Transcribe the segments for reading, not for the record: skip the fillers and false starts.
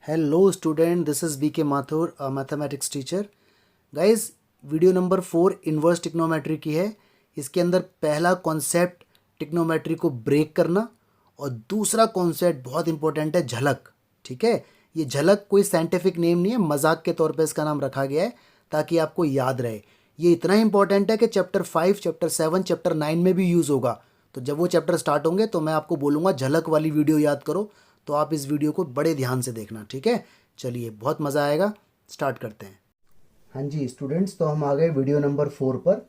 Hello student, this is BK Mathur, a mathematics teacher. Guys, video number 4 inverse टिक्नोमेट्री की है। इसके अंदर पहला कॉन्सेप्ट टिक्नोमेट्री को ब्रेक करना और दूसरा कॉन्सेप्ट बहुत इंपॉर्टेंट है, झलक। ठीक है, ये झलक कोई साइंटिफिक नेम नहीं है, मजाक के तौर पे इसका नाम रखा गया है ताकि आपको याद रहे। ये इतना इंपॉर्टेंट है कि चैप्टर 5, चैप्टर 7, चैप्टर 9 में भी यूज़ होगा। तो जब वो चैप्टर स्टार्ट होंगे तो मैं आपको बोलूँगा झलक वाली वीडियो याद करो। तो आप इस वीडियो को बड़े ध्यान से देखना, ठीक है। चलिए, बहुत मज़ा आएगा, स्टार्ट करते हैं। हाँ जी स्टूडेंट्स, तो हम आ गए वीडियो नंबर 4 पर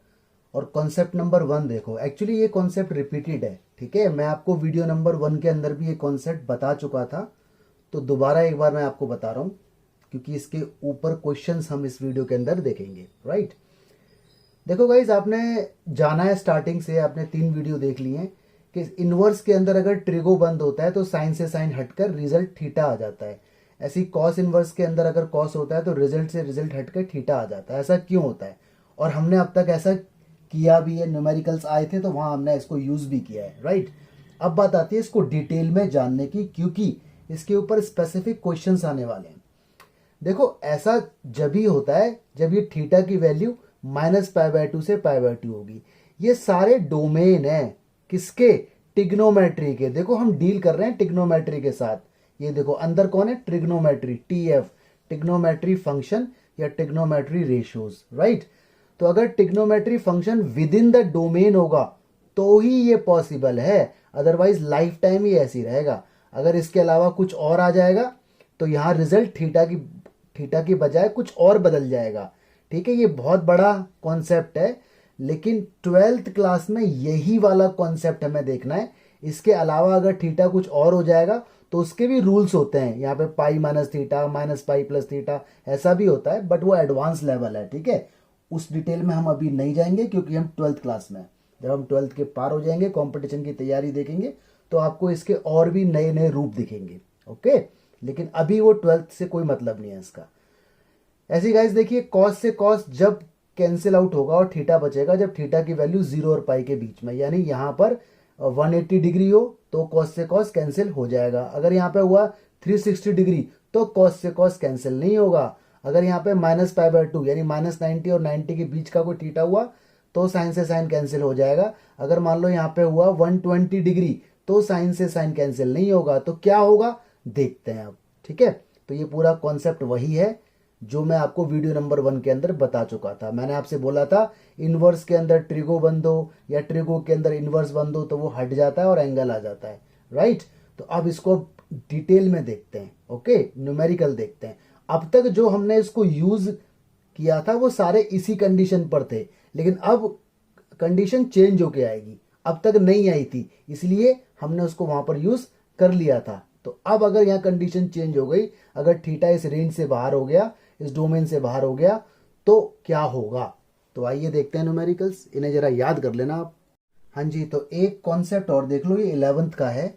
और कॉन्सेप्ट नंबर 1 देखो। एक्चुअली ये कॉन्सेप्ट रिपीटेड है, ठीक है। मैं आपको वीडियो नंबर 1 के अंदर भी ये कॉन्सेप्ट बता चुका था, तो दोबारा एक बार मैं आपको बता रहा हूँ क्योंकि इसके ऊपर क्वेश्चंस हम इस वीडियो के अंदर देखेंगे, राइट। देखो गाइज, आपने जाना है स्टार्टिंग से, आपने 3 वीडियो देख लिए हैं कि इनवर्स के अंदर अगर ट्रिगो बंद होता है तो साइन से साइन हटकर रिजल्ट थीटा आ जाता है। ऐसी कॉस इनवर्स के अंदर अगर कॉस होता है तो रिजल्ट से रिजल्ट हटकर थीटा आ जाता है। ऐसा क्यों होता है? और हमने अब तक ऐसा किया भी है, न्यूमेरिकल्स आए थे तो वहां हमने इसको यूज भी किया है, राइट। अब बात आती है इसको डिटेल में जानने की, क्योंकि इसके ऊपर स्पेसिफिक क्वेश्चंस आने वाले हैं। देखो, ऐसा जब ही होता है जब ये थीटा की वैल्यू -π/2 से π/2 होगी। ये सारे डोमेन है किसके? टिग्नोमेट्री के। देखो, हम डील कर रहे हैं टिग्नोमेट्री के साथ। ये देखो, अंदर कौन है? ट्रिग्नोमेट्री, टीएफ, टिग्नोमेट्री फंक्शन या टिग्नोमेट्री रेशियोज, राइट। तो अगर trigonometry function with in the domain होगा तो ही ये पॉसिबल है, अदरवाइज लाइफ टाइम ही ऐसी रहेगा। अगर इसके अलावा कुछ और आ जाएगा तो यहाँ रिजल्ट थीटा की बजाय कुछ और बदल जाएगा, ठीक है। ये बहुत बड़ा कॉन्सेप्ट है, लेकिन 12th क्लास में यही वाला कॉन्सेप्ट हमें देखना है। इसके अलावा अगर थीटा कुछ और हो जाएगा तो उसके भी रूल्स होते हैं। यहाँ पे pi minus theta, minus pi plus theta, ऐसा भी होता है, बट वो एडवांस लेवल है, ठीक है। उस डिटेल में हम अभी नहीं जाएंगे क्योंकि हम 12th क्लास में। जब हम 12th के पार हो जाएंगे, कंपटीशन की तैयारी देखेंगे, तो आपको इसके और भी नए नए रूप दिखेंगे, ओके। लेकिन अभी वो 12th से कोई मतलब नहीं है इसका। ऐसी गाइस देखिए, कॉस से कॉस जब कैंसिल आउट होगा और थीटा बचेगा जब थीटा की वैल्यू 0 और पाई के बीच में, यानी यहाँ पर 180 डिग्री हो तो कॉस से कॉस कैंसिल हो जाएगा। अगर यहाँ पे हुआ 360 डिग्री तो कॉस से कॉस कैंसिल नहीं होगा। अगर यहाँ पे -π/2 यानी -90 और 90 के बीच का कोई थीटा हुआ तो साइन से साइन कैंसिल हो जाएगा। अगर मान लो यहाँ पे हुआ 120 डिग्री तो साइन से साइन कैंसिल नहीं होगा। तो क्या होगा देखते हैं अब, ठीक है। तो ये पूरा कॉन्सेप्ट वही है जो मैं आपको वीडियो नंबर 1 के अंदर बता चुका था। मैंने आपसे बोला था इनवर्स के अंदर ट्रिगो बंद हो या ट्रिगो के अंदर इनवर्स बंद हो तो वो हट जाता है और एंगल आ जाता है, राइट। तो अब इसको डिटेल में देखते हैं, ओके, न्यूमेरिकल देखते हैं। अब तक जो हमने इसको यूज किया था वो सारे इसी कंडीशन पर थे, लेकिन अब कंडीशन चेंज होके आएगी। अब तक नहीं आई थी, इसलिए हमने उसको वहां पर यूज कर लिया था। तो अब अगर यहाँ कंडीशन चेंज हो गई, अगर थीटा इस रेंज से बाहर हो गया, इस डोमेन से बाहर हो गया, तो क्या होगा? तो आइए देखते हैं न्यूमेरिकल्स, इन्हें जरा याद कर लेना आप। हाँ जी, तो एक कॉन्सेप्ट और देख लो, ये 11th का है।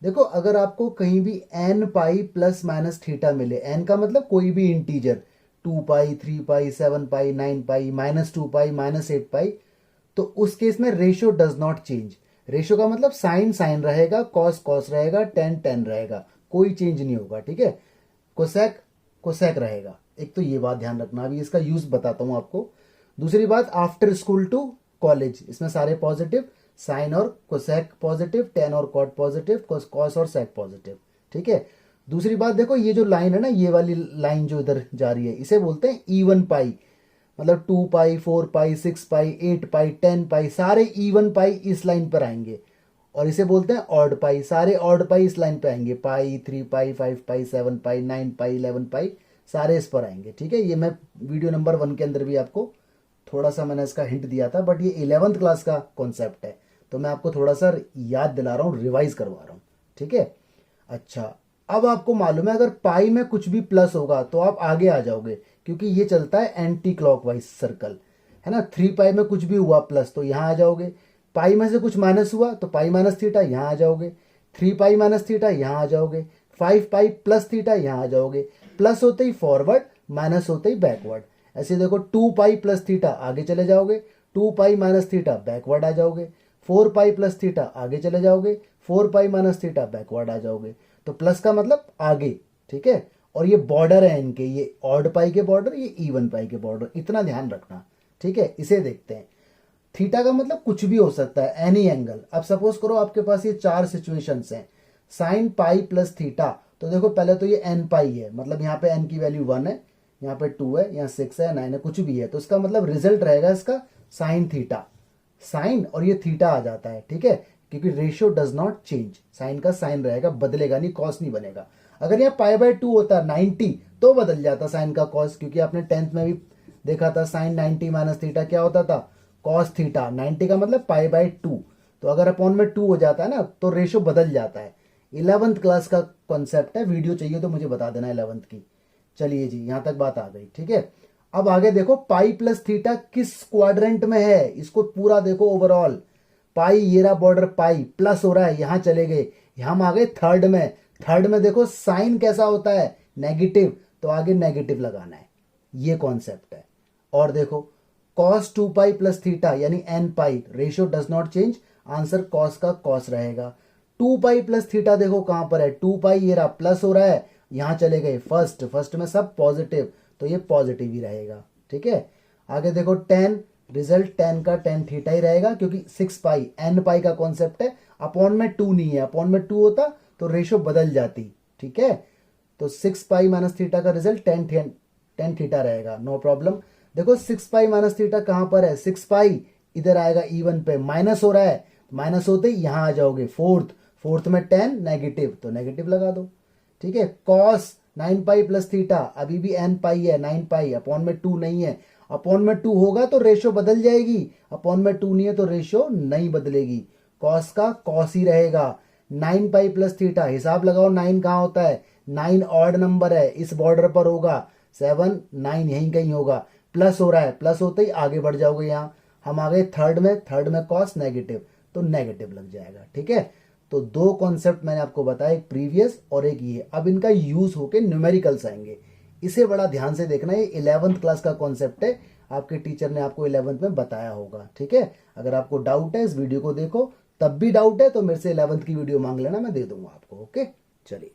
देखो, अगर आपको कहीं भी n pi plus minus theta मिले, n का मतलब कोई भी इंटीजर, 2 पाई, 3 पाई, 7 पाई, 9 पाई, -2 पाई, -8 पाई, तो उस केस में ratio does not change. Ratio का मतलब साइन साइन रहेगा, कॉस कॉस रहेगा, टेन टेन रहेगा, कोई चेंज नहीं होगा, ठीक है। कोसेक कोसेक रहेगा। एक तो ये बात ध्यान रखना, अभी इसका यूज बताता हूं आपको। दूसरी बात, आफ्टर स्कूल टू कॉलेज, इसमें सारे पॉजिटिव, साइन और कोसेक पॉजिटिव, टेन और कॉट पॉजिटिव, कॉस और सेक पॉजिटिव, ठीक है। दूसरी बात देखो, ये जो लाइन है ना, ये वाली लाइन जो इधर जा रही है, इसे बोलते हैं इवन पाई। मतलब 2 पाई, 4 पाई, 6 पाई, 8 पाई, 10 पाई, सारे इवन पाई इस लाइन पर आएंगे। और इसे बोलते हैं ऑड पाई, सारे ऑड पाई इस लाइन पे आएंगे। पाई, 3 पाई, 5 पाई, 7 पाई, 9 पाई, 11 पाई, सारे इस पर आएंगे, ठीक है। ये मैं वीडियो नंबर 1 के अंदर भी आपको थोड़ा सा मैंने इसका हिंट दिया था, बट ये 11th क्लास का कॉन्सेप्ट है, तो मैं आपको थोड़ा सा याद दिला रहा हूँ, रिवाइज करवा रहा हूँ, ठीक है। अच्छा, अब आपको मालूम है अगर पाई में कुछ भी प्लस होगा तो आप आगे आ जाओगे, क्योंकि ये चलता है एंटी क्लॉकवाइज सर्कल, है ना। 3 पाई में कुछ भी हुआ प्लस तो यहाँ आ जाओगे। पाई में से कुछ माइनस हुआ तो पाई माइनस थीटा यहाँ आ जाओगे। 3 पाई माइनस थीटा यहाँ आ जाओगे। 5 पाई प्लस थीटा यहाँ आ जाओगे। प्लस होते ही फॉरवर्ड, माइनस होते ही बैकवर्ड। ऐसे देखो, 2 पाई प्लस थीटा आगे चले जाओगे, 2 पाई माइनस थीटा बैकवर्ड आ जाओगे। 4 पाई प्लस थीटा आगे चले जाओगे, 4 पाई माइनस थीटा बैकवर्ड आ जाओगे। तो प्लस का मतलब आगे, ठीक है। और ये बॉर्डर है इनके, ये ऑड पाई के बॉर्डर, ये इवन पाई के बॉर्डर, इतना ध्यान रखना। ठीक है, इसे देखते हैं। थीटा का मतलब कुछ भी हो सकता है, एनी एंगल। अब सपोज करो आपके पास ये 4 सिचुएशंस हैं, साइन पाई प्लस थीटा। तो देखो पहले तो ये एन पाई है, मतलब यहाँ पे एन की वैल्यू 1 है, यहाँ पे 2 है, यहाँ 6 है, 9 है, कुछ भी है, तो इसका मतलब रिजल्ट रहेगा इसका साइन थीटा। साइन और ये थीटा आ जाता है, ठीक है, क्योंकि ratio does not change, sine का साइन रहेगा, बदलेगा नहीं, कॉस नहीं बनेगा। अगर यहाँ पाई बाय 2 होता 90 तो बदल जाता साइन का कॉस, क्योंकि आपने 10th में भी देखा था साइन 90 माइनस थीटा क्या होता था, कॉस थीटा। 90 का मतलब पाई बाय 2, तो अगर अपॉन में 2 हो जाता है ना तो रेशियो बदल जाता है। 11th क्लास का कॉन्सेप्ट है, वीडियो चाहिए तो मुझे बता देना 11th की। चलिए जी, यहां तक बात आ गई, ठीक है। अब आगे देखो पाई प्लस थीटा किस क्वाड्रेंट में है, इसको पूरा देखो ओवरऑल। पाई, ये रहा बॉर्डर पाई, प्लस हो रहा है, यहां चले गए, हम आ गए थर्ड में। थर्ड में देखो साइन कैसा होता है, नेगेटिव, तो आगे नेगेटिव लगाना है, ये कॉन्सेप्ट है। और देखो कॉस 2 पाई प्लस थीटा यानी N pi, ratio does not change, answer cos का कॉस रहेगा। 2 पाई प्लस थीटा देखो कहां पर है, 2 पाई ये रहा, प्लस हो रहा है, यहां चले गए फर्स्ट, फर्स्ट में सब पॉजिटिव, तो ये पॉजिटिव ही रहेगा, ठीक है। आगे देखो टेन, रिजल्ट टेन का टेन थीटा ही रहेगा, क्योंकि 6 पाई एन पाई का कॉन्सेप्ट है, अपॉन में 2 नहीं है, अपॉन में 2 होता तो रेशियो बदल जाती, ठीक है। तो 6 पाई माइनस थीटा का रिजल्ट टेन थीटा रहेगा, नो प्रॉब्लम। देखो 6 पाई माइनस थीटा कहां पर है, 6 पाई इधर आएगा इवन पे, माइनस हो रहा है, माइनस होते ही यहां आ जाओगे फोर्थ, फोर्थ में 10 नेगेटिव, तो नेगेटिव लगा दो, ठीक है। कॉस 9 पाई प्लस थीटा, अभी भी एन पाई है, 9 पाई, अपॉन में 2 नहीं है, अपॉन में 2 होगा तो रेशियो बदल जाएगी, अपॉन में 2 नहीं है तो रेशियो नहीं बदलेगी, कॉस का कॉस ही रहेगा। 9 पाई प्लस थीटा, हिसाब लगाओ 9 कहां होता है, 9 ऑड नंबर है, इस बॉर्डर पर होगा, 7 9 यहीं कहीं होगा, प्लस हो रहा है, प्लस होते ही आगे बढ़ जाओगे, यहां हम आ गए थर्ड में, थर्ड में कॉस नेगेटिव, तो नेगेटिव लग जाएगा, ठीक है। तो दो कॉन्सेप्ट मैंने आपको बताया, एक प्रीवियस और एक ये। अब इनका यूज होके न्यूमेरिकल्स आएंगे, इसे बड़ा ध्यान से देखना, ये 11th क्लास का कॉन्सेप्ट है, आपके टीचर ने आपको 11th में बताया होगा, ठीक है। अगर आपको डाउट है इस वीडियो को देखो, तब भी डाउट है तो मेरे से 11th की वीडियो मांग लेना, मैं दे दूंगा आपको, ओके। चलिए,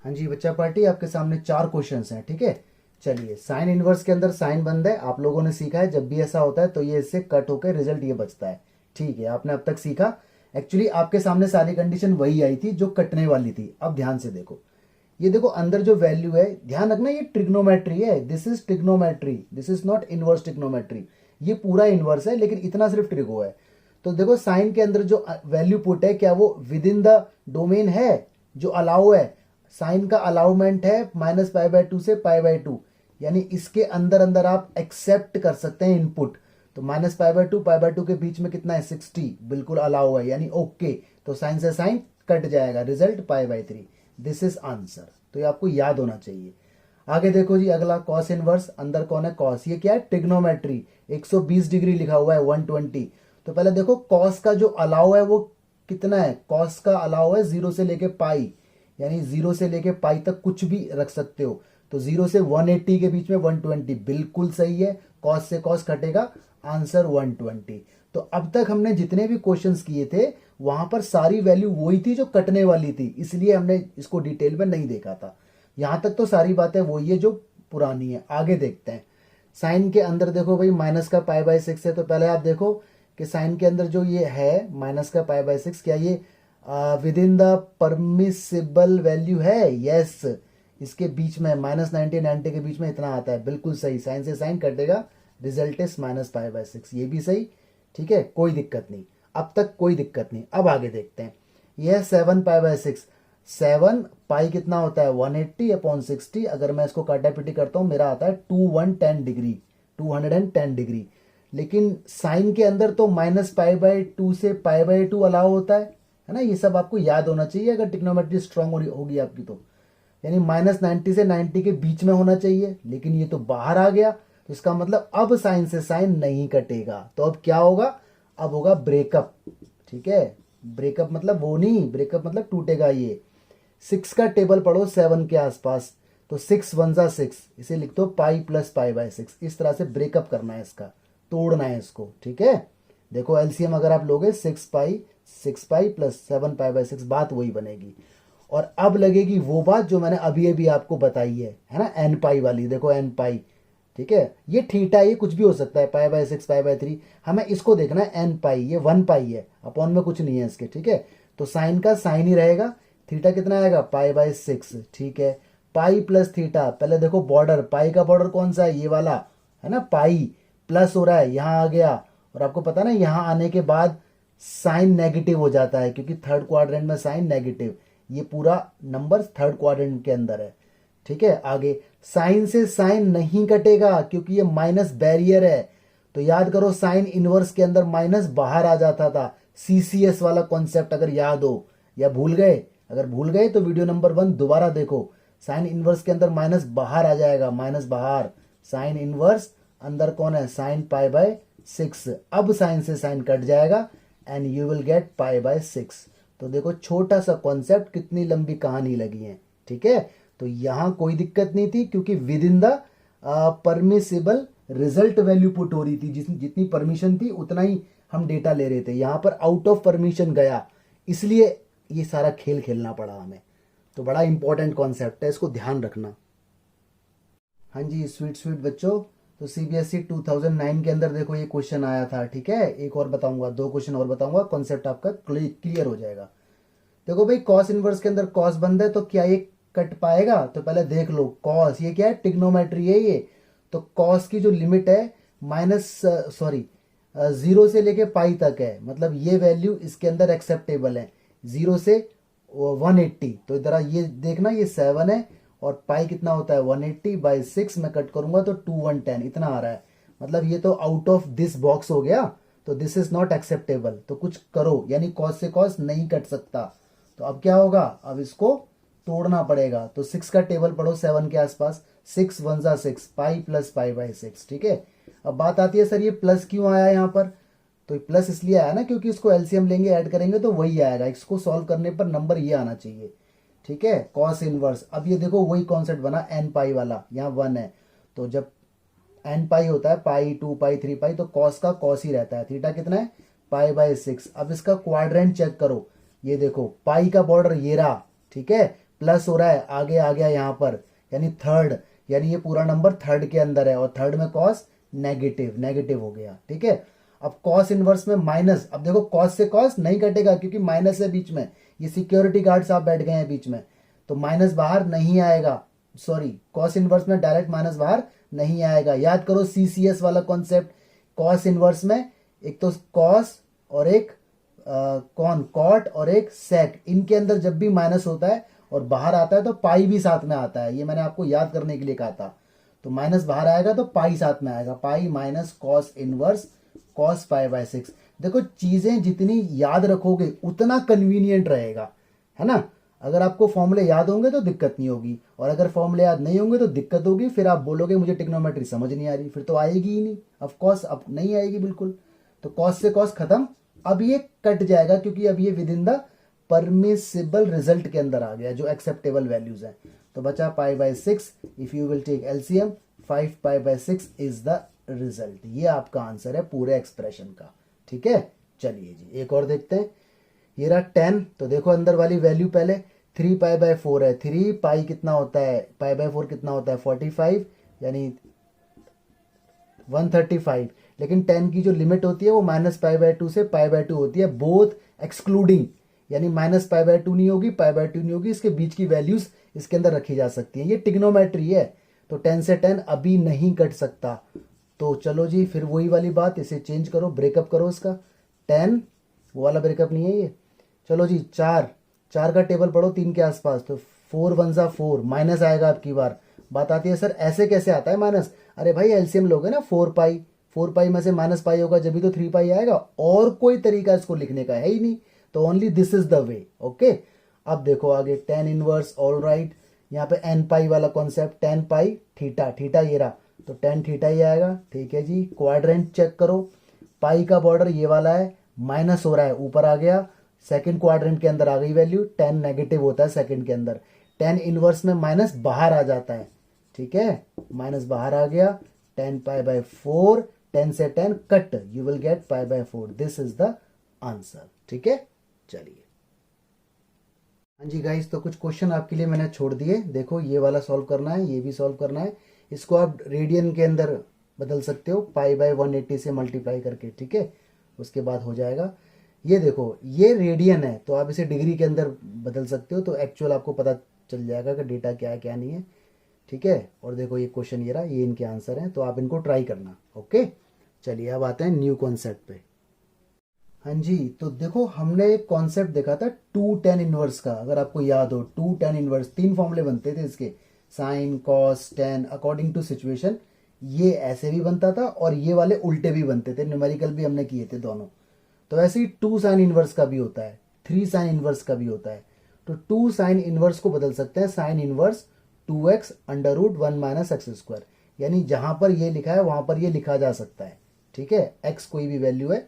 हाँ जी बच्चा पार्टी, आपके सामने 4 क्वेश्चंस हैं, ठीक है। चलिए, साइन इनवर्स के अंदर साइन बंद है, आप लोगों ने सीखा है जब भी ऐसा होता है तो ये इससे कट होकर रिजल्ट ये बचता है, ठीक है, आपने अब तक सीखा। एक्चुअली आपके सामने सारी कंडीशन वही आई थी जो कटने वाली थी। अब ध्यान से देखो, ये देखो अंदर जो वैल्यू है, ध्यान रखना ये ट्रिग्नोमेट्री है, this is trigonometry, this is not inverse trigonometry, ये पूरा इनवर्स है लेकिन इतना सिर्फ ट्रिगो है। तो देखो साइन के अंदर जो वैल्यू पुट है, क्या वो विद इन द डोमेन है, जो अलाउ है, साइन का अलाउमेंट है माइनस पाई बाय 2 से पाई बाय 2, यानी इसके अंदर अंदर आप एक्सेप्ट कर सकते हैं इनपुट। तो माइनस पाई बाय 2 के बीच में कितना है 60, बिल्कुल अलाउ है, यानी ओके, तो साइन से साइन कट जाएगा, result pi by 3, this is answer. तो ये आपको याद होना चाहिए। आगे देखो जी, अगला कॉस इनवर्स, अंदर कौन है कॉस, ये क्या है ट्रिग्नोमेट्री, 120 डिग्री लिखा हुआ है 120। तो पहले देखो कॉस का जो अलाउ है वो कितना है, कॉस का अलाउ है 0 से लेके पाई, यानी 0 से लेके पाई तक कुछ भी रख सकते हो। तो 0 से 180 के बीच में 120, बिल्कुल सही है, कॉस से कॉस कटेगा, आंसर 120। तो अब तक हमने जितने भी क्वेश्चंस किए थे वहां पर सारी वैल्यू वही थी जो कटने वाली थी, इसलिए हमने इसको डिटेल में नहीं देखा था। यहां तक तो सारी बातें वही है जो पुरानी है। आगे देखते हैं, साइन के अंदर देखो भाई माइनस का पाई बाय 6 है, तो पहले आप देखो कि साइन के अंदर जो ये है माइनस का पाई बाय 6, क्या ये with in the permissible value है, यस। इसके बीच में माइनस 90 के बीच में इतना आता है, बिल्कुल सही, साइन से साइन कटेगा, result is minus pi by 6, ये भी सही, ठीक है, कोई दिक्कत नहीं, अब तक कोई दिक्कत नहीं। अब आगे देखते हैं, यह 7 पाई बाय 6, 7 पाई कितना होता है 180 अपॉन 60, अगर मैं इसको काटा पिटी करता हूं मेरा आता है 210 डिग्री, 210 डिग्री। लेकिन साइन के अंदर तो माइनस पाई बाय 2 से पाई बाय 2 अलाउ होता है ना, ये सब आपको याद होना चाहिए अगर ट्रिग्नोमेट्री स्ट्रांग होगी आपकी तो, यानी माइनस 90 से 90 के बीच में होना चाहिए, लेकिन ये तो बाहर आ गया, तो इसका मतलब अब साइन से साइन नहीं कटेगा, तो अब क्या होगा, अब होगा ब्रेकअप, ठीक है। ब्रेकअप मतलब वो नहीं, ब्रेकअप मतलब टूटेगा ये। 6 का टेबल पढ़ो 7 के आसपास, तो 6 1 जा 6, इसे लिख दो पाई प्लस पाई बाय 6, इस तरह से ब्रेकअप करना है, इसका तोड़ना है इसको, ठीक है। देखो एलसीएम अगर आप लोगे 6 पाई प्लस 7 पाई बाय 6, बात वही बनेगी। और अब लगेगी वो बात जो मैंने अभी अभी आपको बताई है ना, एन पाई वाली। देखो एन पाई, ठीक है, ये थीटा, ये कुछ भी हो सकता है, पाई बाय 6, पाई बाय 3, हमें इसको देखना है एन पाई, ये 1 पाई है, अपॉन में कुछ नहीं है इसके, ठीक है। तो साइन का साइन ही रहेगा, थीटा कितना आएगा, पाई बाय 6, ठीक है। पाई प्लस थीटा, पहले देखो बॉर्डर, पाई का बॉर्डर कौन सा है, ये वाला है ना, पाई प्लस हो रहा है, यहाँ आ गया, और आपको पता ना यहाँ आने के बाद साइन नेगेटिव हो जाता है, क्योंकि थर्ड क्वाड्रेंट में साइन नेगेटिव, ये पूरा नंबर थर्ड क्वाड्रेंट के अंदर है, ठीक है। आगे साइन से साइन नहीं कटेगा, क्योंकि ये माइनस बैरियर है, तो याद करो साइन इनवर्स के अंदर माइनस बाहर आ जाता था, सीसीएस वाला कॉन्सेप्ट अगर याद हो या भूल गए, अगर भूल गए तो वीडियो नंबर 1 दोबारा देखो। साइन इनवर्स के अंदर माइनस बाहर आ जाएगा, माइनस बाहर, साइन इनवर्स, अंदर कौन है, साइन पाई बाय 6, अब साइन से साइन कट जाएगा and you will gate pi by 6। तो देखो छोटा सा कॉन्सेप्ट, कितनी लंबी कहानी लगी है, ठीक है। तो यहां कोई दिक्कत नहीं थी, क्योंकि with in the permissible result value put हो रही थी, जितनी परमिशन थी उतना ही हम डेटा ले रहे थे। यहां पर आउट ऑफ परमिशन गया, इसलिए ये सारा खेल खेलना पड़ा हमें। तो बड़ा इंपॉर्टेंट कॉन्सेप्ट है, इसको ध्यान रखना। हाँ जी स्वीट स्वीट बच्चों, तो सीबीएसई 2009 के अंदर देखो ये क्वेश्चन आया था, ठीक है। एक और बताऊंगा, 2 क्वेश्चन और बताऊंगा, कॉन्सेप्ट आपका क्लियर हो जाएगा। देखो भाई कॉस इनवर्स के अंदर कॉस बंद है, तो क्या ये कट पाएगा, तो पहले देख लो कॉस, ये क्या है, ट्रिग्नोमेट्री है ये, तो कॉस की जो लिमिट है जीरो से लेके पाई तक है, मतलब ये वैल्यू इसके अंदर एक्सेप्टेबल है, 0 से 180। तो इधर ये देखना, ये 7 है, और पाई कितना होता है, 180 बाई 6 में कट करूंगा तो 2110 इतना आ रहा है, मतलब ये तो आउट ऑफ दिस बॉक्स हो गया, तो दिस इज नॉट एक्सेप्टेबल। तो कुछ करो, यानी कॉस से कॉस नहीं कट सकता, तो अब क्या होगा, अब इसको तोड़ना पड़ेगा। तो 6 का टेबल पढ़ो 7 के आसपास, 6 1 जा 6, पाई प्लस पाई बाय 6, ठीक है। अब बात आती है सर ये प्लस क्यों आया यहाँ पर, तो प्लस इसलिए आया ना क्योंकि इसको एलसीएम लेंगे, ऐड करेंगे तो वही आएगा, इसको सॉल्व करने पर नंबर ये आना चाहिए, ठीक है, कॉस इनवर्स। अब ये देखो वही कॉन्सेप्ट बना एन पाई वाला, यहाँ 1 है, तो जब एन पाई होता है, पाई 2 पाई 3 पाई, तो कॉस का कॉस ही रहता है। थीटा कितना है, पाई बाय 6। अब इसका क्वाड्रेंट चेक करो, ये देखो पाई का बॉर्डर ये रहा, ठीक है, प्लस हो रहा है, आगे आ गया यहाँ पर, यानी थर्ड, यानी ये पूरा नंबर थर्ड के अंदर है, और थर्ड में कॉस नेगेटिव, नेगेटिव हो गया, ठीक है। अब कॉस इनवर्स में माइनस, अब देखो कॉस से कॉस नहीं कटेगा क्योंकि माइनस है बीच में, ये सिक्योरिटी गार्ड साहब बैठ गए हैं बीच में, तो माइनस बाहर नहीं आएगा, सॉरी कॉस इनवर्स में डायरेक्ट माइनस बाहर नहीं आएगा। याद करो सीसीएस वाला कॉन्सेप्ट, कॉस इनवर्स में एक तो कॉस और एक कौन, कॉट और एक सेक, इनके अंदर जब भी माइनस होता है और बाहर आता है तो पाई भी साथ में आता है, ये मैंने आपको याद करने के लिए कहा था। तो माइनस बाहर आएगा तो पाई साथ में आएगा, pi minus cos inverse cos pi by 6। देखो चीजें जितनी याद रखोगे उतना कन्वीनियंट रहेगा, है ना। अगर आपको फॉर्मूले याद होंगे तो दिक्कत नहीं होगी, और अगर फॉर्मूले याद नहीं होंगे तो दिक्कत होगी, फिर आप बोलोगे मुझे ट्रिग्नोमेट्री समझ नहीं आ रही, फिर तो आएगी ही नहीं, ऑफ कोर्स अब नहीं आएगी बिल्कुल। तो कॉस से कॉस खत्म, अब ये कट जाएगा क्योंकि अब ये with in the permissible result के अंदर आ गया, जो एक्सेप्टेबल वैल्यूज है। तो बचा pi by 6, if you will take LCM 5 pi by 6 is the result. ये आपका आंसर है पूरे एक्सप्रेशन का, ठीक है। चलिए जी एक और देखते हैं, ये रहा 10, तो देखो अंदर वाली वैल्यू पहले 3 पाई बाय 4 है, 3 पाई कितना होता है, पाई बाय 4 कितना होता है 45, यानी 135, लेकिन 10 की जो लिमिट होती है वो माइनस पाई बाय 2 से पाई बाय 2 होती है, बोथ एक्सक्लूडिंग, यानी माइनस पाई बाय 2 नहीं होगी, पाई बाय 2 नहीं होगी, इसके बीच की वैल्यूज इसके अंदर रखी जा सकती है, ये ट्रिग्नोमेट्री है। तो 10 से 10 अभी नहीं कट सकता, तो चलो जी फिर वही वाली बात, इसे चेंज करो, ब्रेकअप करो इसका, 10 वो वाला ब्रेकअप नहीं है ये। चलो जी 4 का टेबल पढ़ो 3 के आसपास, तो 4 1 जा 4, माइनस आएगा आपकी बार। बात आती है सर ऐसे कैसे आता है माइनस, अरे भाई एलसीएम लोगे ना, 4 पाई में से माइनस पाई होगा जब भी तो 3 पाई आएगा, और कोई तरीका इसको लिखने का है ही नहीं, तो only this is the way, okay. अब देखो आगे 10 इनवर्स, ऑल राइट, यहाँ पे एन पाई वाला कॉन्सेप्ट, 10 पाई थीटा, थीटा ये रहा, तो 10 थीटा ही आएगा, ठीक है जी। क्वाड्रेंट चेक करो, पाई का बॉर्डर ये वाला है, माइनस हो रहा है, ऊपर आ गया, सेकंड क्वाड्रेंट के अंदर आ गई वैल्यू, 10 नेगेटिव होता है सेकंड के अंदर, 10 इनवर्स में माइनस बाहर आ जाता है, ठीक है, माइनस बाहर आ गया, 10 पाई बाय 4, 10 से 10 cut, you will gate pi by 4, this is the answer, ठीक है। चलिए हाँ जी गाइस, तो कुछ क्वेश्चन आपके लिए मैंने छोड़ दिए। देखो, ये वाला सॉल्व करना है, ये भी सॉल्व करना है। इसको आप रेडियन के अंदर बदल सकते हो, पाई बाय 180 से मल्टीप्लाई करके, ठीक है। उसके बाद हो जाएगा। ये देखो, ये रेडियन है तो आप इसे डिग्री के अंदर बदल सकते हो, तो एक्चुअल आपको पता चल जाएगा कि डेटा क्या है क्या नहीं है, ठीक है। और देखो, ये क्वेश्चन ये रहा, ये इनके आंसर हैं, तो आप इनको ट्राई करना। ओके, चलिए अब आते हैं न्यू कॉन्सेप्ट पे। हाँ जी, तो देखो, हमने एक कॉन्सेप्ट देखा था टू टेन इनवर्स का। अगर आपको याद हो, टू टेन इनवर्स, तीन फॉर्मूले बनते थे इसके, sine cos tan according to situation. ये ऐसे भी बनता था और ये वाले उल्टे भी बनते थे, न्यूमेरिकल भी हमने किए थे दोनों। तो ऐसे ही टू साइन इनवर्स का भी होता है, थ्री साइन इनवर्स का भी होता है। तो टू साइन इनवर्स को बदल सकते हैं sine inverse 2x under root 1 - x²। यानी जहां पर ये लिखा है वहां पर ये लिखा जा सकता है, ठीक है। x कोई भी वैल्यू है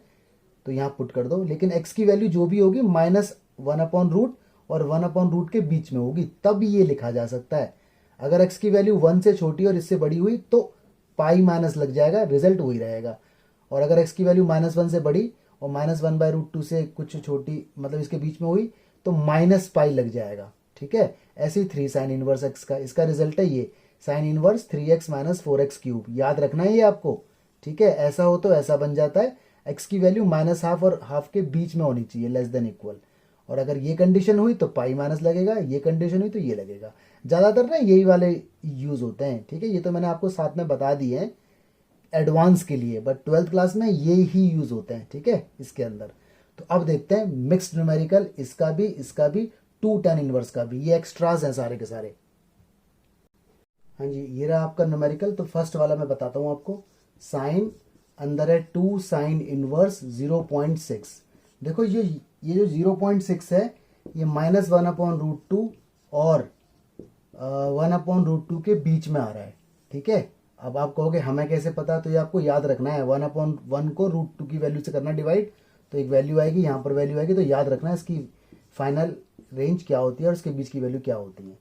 तो यहाँ पुट कर दो, लेकिन x की वैल्यू जो भी होगी -1/रूट और 1/रूट के बीच में होगी, तब ये लिखा जा सकता है। अगर x की वैल्यू 1 से छोटी और इससे बड़ी हुई तो पाई माइनस लग जाएगा, रिजल्ट वही रहेगा। और अगर x की वैल्यू -1 से बड़ी और -1/√2 से कुछ छोटी, मतलब इसके बीच में हुई, तो माइनस पाई लग जाएगा, ठीक है। ऐसे ही थ्री साइन इनवर्स x का, इसका रिजल्ट है ये साइन इनवर्स 3x - 4x³ याद रखना है ये आपको, ठीक है। ऐसा हो तो ऐसा बन जाता है, x की वैल्यू -हाफ और हाफ के बीच में होनी चाहिए, लेस देन इक्वल। और अगर ये कंडीशन हुई तो पाई माइनस लगेगा, ये कंडीशन हुई तो ये लगेगा। ज़्यादातर ना यही वाले यूज़ होते हैं, ठीक है। ये तो मैंने आपको साथ में बता दिए हैं एडवांस के लिए, बट 12th क्लास में ये ही यूज़ होते हैं, ठीक है, इसके अंदर। तो अब देखते हैं मिक्स्ड न्यूमेरिकल, इसका भी टू टेन इनवर्स का भी, ये एक्स्ट्राज हैं सारे के सारे। हाँ जी, ये रहा आपका न्यूमेरिकल। तो फर्स्ट वाला मैं बताता हूँ आपको। साइन अंदर है टू साइन इनवर्स 0.6। देखो, ये जो 0.6 है, ये -1/√2 और 1/√2 के बीच में आ रहा है, ठीक है। अब आप कहोगे हमें कैसे पता, तो ये आपको याद रखना है। 1/1 को √2 की वैल्यू से करना डिवाइड, तो एक वैल्यू आएगी, यहाँ पर वैल्यू आएगी, तो याद रखना है इसकी फाइनल रेंज क्या होती है और इसके बीच की वैल्यू क्या होती है।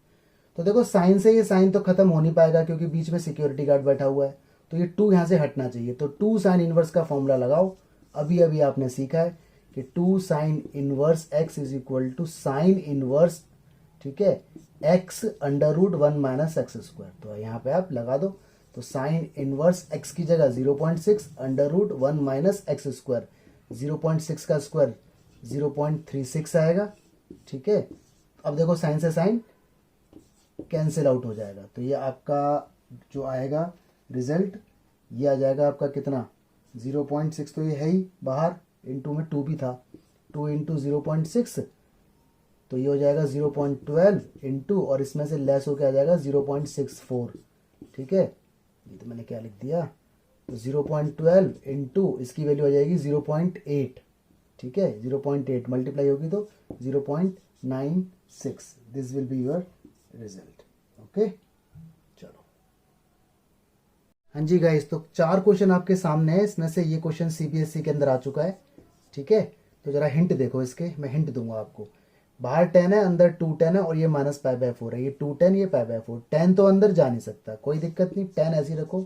तो देखो, साइन से ये साइन तो खत्म हो नहीं पाएगा क्योंकि बीच में सिक्योरिटी गार्ड बैठा हुआ है, तो ये टू यहाँ से हटना चाहिए। तो टू साइन इनवर्स का फॉर्मूला लगाओ। अभी अभी आपने सीखा है कि two sine inverse x is equal to sine inverse, ठीक है, x अंडर रूट 1 - x²। तो यहाँ पे आप लगा दो। तो साइन इनवर्स x की जगह 0.6 अंडर रूट 1 - x²। 0.6 का स्क्वायर 0.36 आएगा, ठीक है। अब देखो, साइन से साइन कैंसिल आउट हो जाएगा, तो ये आपका जो आएगा रिजल्ट, ये आ जाएगा आपका कितना, 0.6। तो ये है ही बाहर, इनटू में 2 भी था, 2 × 0.6, तो ये हो जाएगा 0.12 इंटू, और इसमें से लेस होकर आ जाएगा 0.64, ठीक है। ये तो मैंने क्या लिख दिया, तो 0.12 इंटू इसकी वैल्यू आ जाएगी 0.8, ठीक है। 0.8 मल्टीप्लाई होगी तो 0.96। This will be your result, okay. चलो, हाँ जी गाइस, तो 4 क्वेश्चन आपके सामने है, इसमें से ये क्वेश्चन सीबीएसई के अंदर आ चुका है, ठीक है। तो जरा हिंट देखो इसके, मैं हिंट दूंगा आपको। बाहर 10 है, अंदर 210 है, और ये -π/4 है। ये 210, ये π/4, 10 तो अंदर जा नहीं सकता, कोई दिक्कत नहीं, 10 ऐसे ही रखो।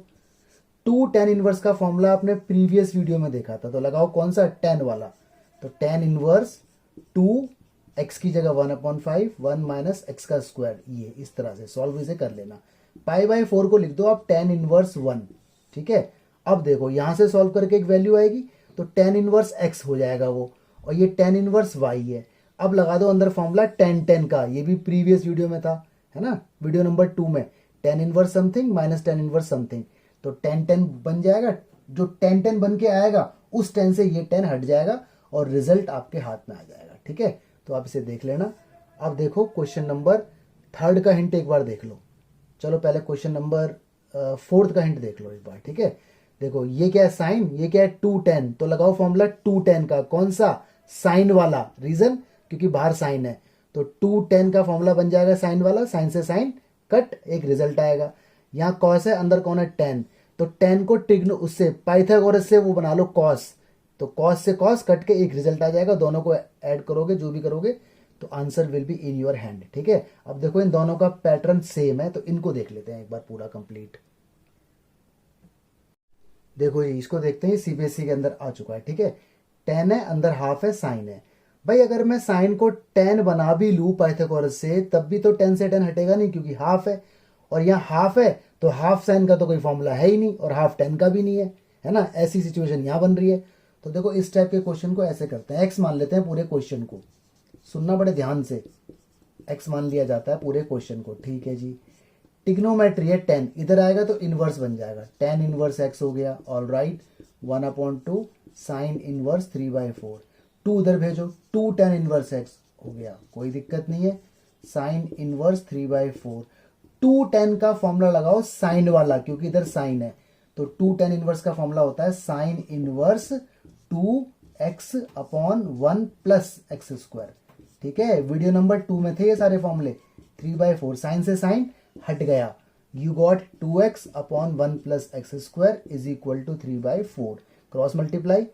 टू टेन इनवर्स का फॉर्मूला आपने प्रीवियस वीडियो में देखा था, तो लगाओ कौन सा, 10 वाला। तो 10 इनवर्स 2 x की जगह 1/5 1 - x², ये इस तरह से सॉल्व इसे कर लेना। π/4 को लिख दो आप 10 इनवर्स 1, ठीक है। अब देखो, यहां से सॉल्व करके एक वैल्यू आएगी, तो 10 इनवर्स x हो जाएगा वो, और ये 10 इनवर्स y है। अब लगा दो अंदर फॉर्मूला 10 का, ये भी प्रीवियस वीडियो में था, है ना, वीडियो नंबर 2 में। 10 inverse something minus 10 inverse something, तो 10 बन जाएगा। जो 10 बन के आएगा, उस 10 से ये 10 हट जाएगा और रिजल्ट आपके हाथ में आ जाएगा, ठीक है। तो आप इसे देख लेना। अब देखो, क्वेश्चन नंबर 3 का हिंट एक बार देख लो। चलो, पहले क्वेश्चन नंबर 4 का हिंट देख लो एक बार, ठीक है। देखो, ये क्या है, साइन, ये क्या है 210, तो लगाओ फॉर्मूला 210 का, कौन सा, साइन वाला। रीजन, क्योंकि बाहर साइन है, तो 210 का फॉर्मूला बन जाएगा साइन वाला, साइन से साइन कट, एक रिजल्ट आएगा। यहाँ कॉस है, अंदर कौन है, 10, तो 10 को टिग्न उससे पाइथागोरस से वो बना लो कॉस, तो कॉस से कॉस कट के एक रिजल्ट आ जाएगा। दोनों को ऐड करोगे, जो भी करोगे, तो answer will be in your hand, ठीक है। अब देखो, इन दोनों का पैटर्न सेम है, तो इनको देख लेते हैं एक बार पूरा कंप्लीट। देखो, ये इसको देखते हैं, सीबीएसई के अंदर आ चुका है, ठीक है। 10 है, अंदर हाफ है, साइन है। भाई अगर मैं साइन को 10 बना भी लूँ पाइथागोरस से, तब भी तो 10 से 10 हटेगा नहीं, क्योंकि हाफ है, और यहाँ हाफ है तो हाफ साइन का तो कोई फॉर्मूला है ही नहीं, और हाफ 10 का भी नहीं है ना। ऐसी सिचुएशन यहाँ बन रही है। तो देखो इस टाइप के क्वेश्चन को ऐसे करते हैं, एक्स मान लेते हैं पूरे क्वेश्चन को, सुनना बड़े ध्यान से, एक्स मान लिया जाता है पूरे क्वेश्चन को, ठीक है जी। टिग्नोमेट्री है 10, इधर आएगा तो इनवर्स बन जाएगा, 10 इनवर्स एक्स हो गया, ऑल राइट, 1/2 साइन इनवर्स 3/4, 2 उधर भेजो, 2 10 इनवर्स एक्स हो गया, कोई दिक्कत नहीं है, साइन इनवर्स 3/4, 2 10 का फॉर्मूला लगाओ साइन वाला, क्योंकि इधर साइन है, तो 2 10 इनवर्स का फॉर्मूला होता है sine inverse 2x/1 plus x square, ठीक है। वीडियो नंबर 2 में थे ये सारे फॉर्मूले। 3/4 साइन से साइन हट गया, you got 2x/1 plus x square is equal to 3/4, cross multiply,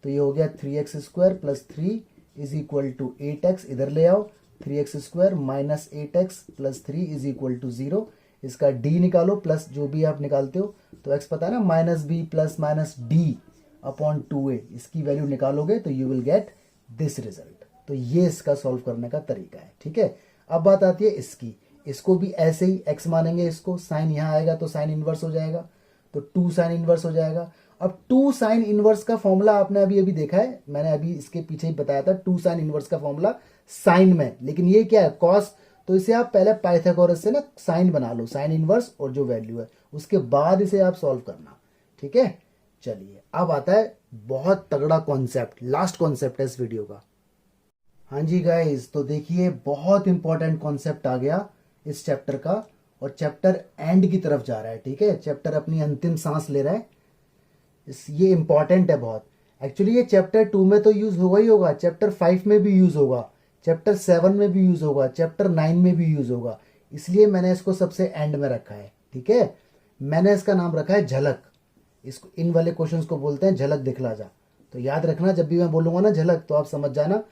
तो ये हो गया 3x square plus 3 is equal to 8x, इधर ले आओ, 3x square minus 8x plus 3 is equal to 0, इसका d निकालो, प्लस जो भी आप निकालते हो, तो x पता है ना, minus B plus minus D upon 2a, इसकी वैल्यू निकालोगे तो you will get this result. तो ये इसका सॉल्व करने का तरीका है, ठीक है। अब बात आती है इसकी, इसको भी ऐसे ही x मानेंगे, इसको साइन यहाँ आएगा तो साइन इनवर्स हो जाएगा, तो 2 साइन इनवर्स हो जाएगा। अब 2 साइन इनवर्स का फॉर्मूला आपने अभी अभी देखा है, मैंने अभी इसके पीछे ही बताया था, 2 साइन इनवर्स का फॉर्मूला साइन में, लेकिन ये क्या है, कॉस, तो इसे आप पहले पाइथागोरस से ना साइन बना लो, साइन इनवर्स और जो वैल्यू है, उसके बाद इसे आप सॉल्व करना, ठीक है। चलिए अब आता है बहुत तगड़ा कॉन्सेप्ट, लास्ट कॉन्सेप्ट है इस वीडियो का। हाँ जी गाइस, तो देखिए बहुत इंपॉर्टेंट कॉन्सेप्ट आ गया इस चैप्टर का, और चैप्टर एंड की तरफ जा रहा है, ठीक है, चैप्टर अपनी अंतिम सांस ले रहा है, ये इंपॉर्टेंट है बहुत। एक्चुअली ये चैप्टर 2 में तो यूज होगा ही होगा, चैप्टर 5 में भी यूज होगा, चैप्टर 7 में भी यूज होगा, चैप्टर 9 में भी यूज होगा, इसलिए मैंने इसको सबसे एंड में रखा है, ठीक है। मैंने इसका नाम रखा है झलक, इसको, इन वाले क्वेश्चंस को बोलते हैं झलक दिखला जा। तो याद रखना, जब भी मैं बोलूंगा ना झलक, तो आप समझ जाना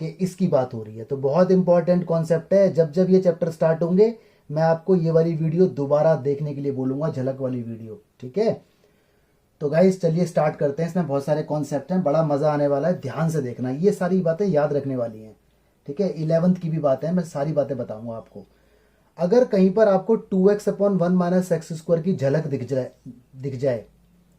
कि इसकी बात हो रही है। तो बहुत इंपॉर्टेंट कॉन्सेप्ट है, जब जब ये चैप्टर स्टार्ट होंगे मैं आपको ये वाली वीडियो दोबारा देखने के लिए बोलूंगा, झलक वाली वीडियो, ठीक है। तो गाइस चलिए स्टार्ट करते हैं, इसमें बहुत सारे कॉन्सेप्ट हैं, बड़ा मजा आने वाला है, ध्यान से देखना, ये सारी बातें याद रखने वाली हैं, ठीक है। 11th की भी बातें हैं, मैं सारी बातें बताऊंगा आपको। अगर कहीं पर आपको 2x/1 माइनस एक्स स्क्वायर की झलक दिख जाए,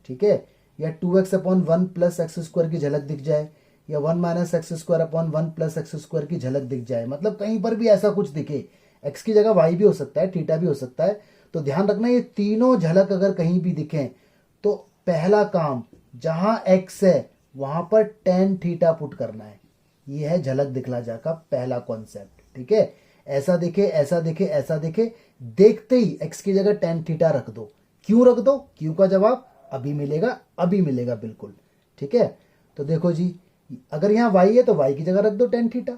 ठीक है, या 2x/1 प्लस एक्स स्क्वायर की झलक दिख जाए, या 1 minus x square upon 1 plus x square की झलक दिख जाए, मतलब कहीं पर भी ऐसा कुछ दिखे, एक्स की जगह वाई भी हो सकता है, थीटा भी हो सकता है, तो ध्यान रखना ये तीनों झलक अगर कहीं भी दिखें, तो पहला काम, जहां एक्स है वहां पर tan थीटा पुट करना है, ये है झलक दिखला जा का पहला कॉन्सेप्ट, ठीक है। ऐसा दिखे, ऐसा दिखे, ऐसा दिखे, देखते ही एक्स की जगह tan थीटा रख दो। क्यों रख दो, क्यों का जवाब अभी मिलेगा, अभी मिलेगा बिल्कुल, ठीक है। तो देखो जी, अगर यहाँ y है तो y की जगह रख दो tan थीटा,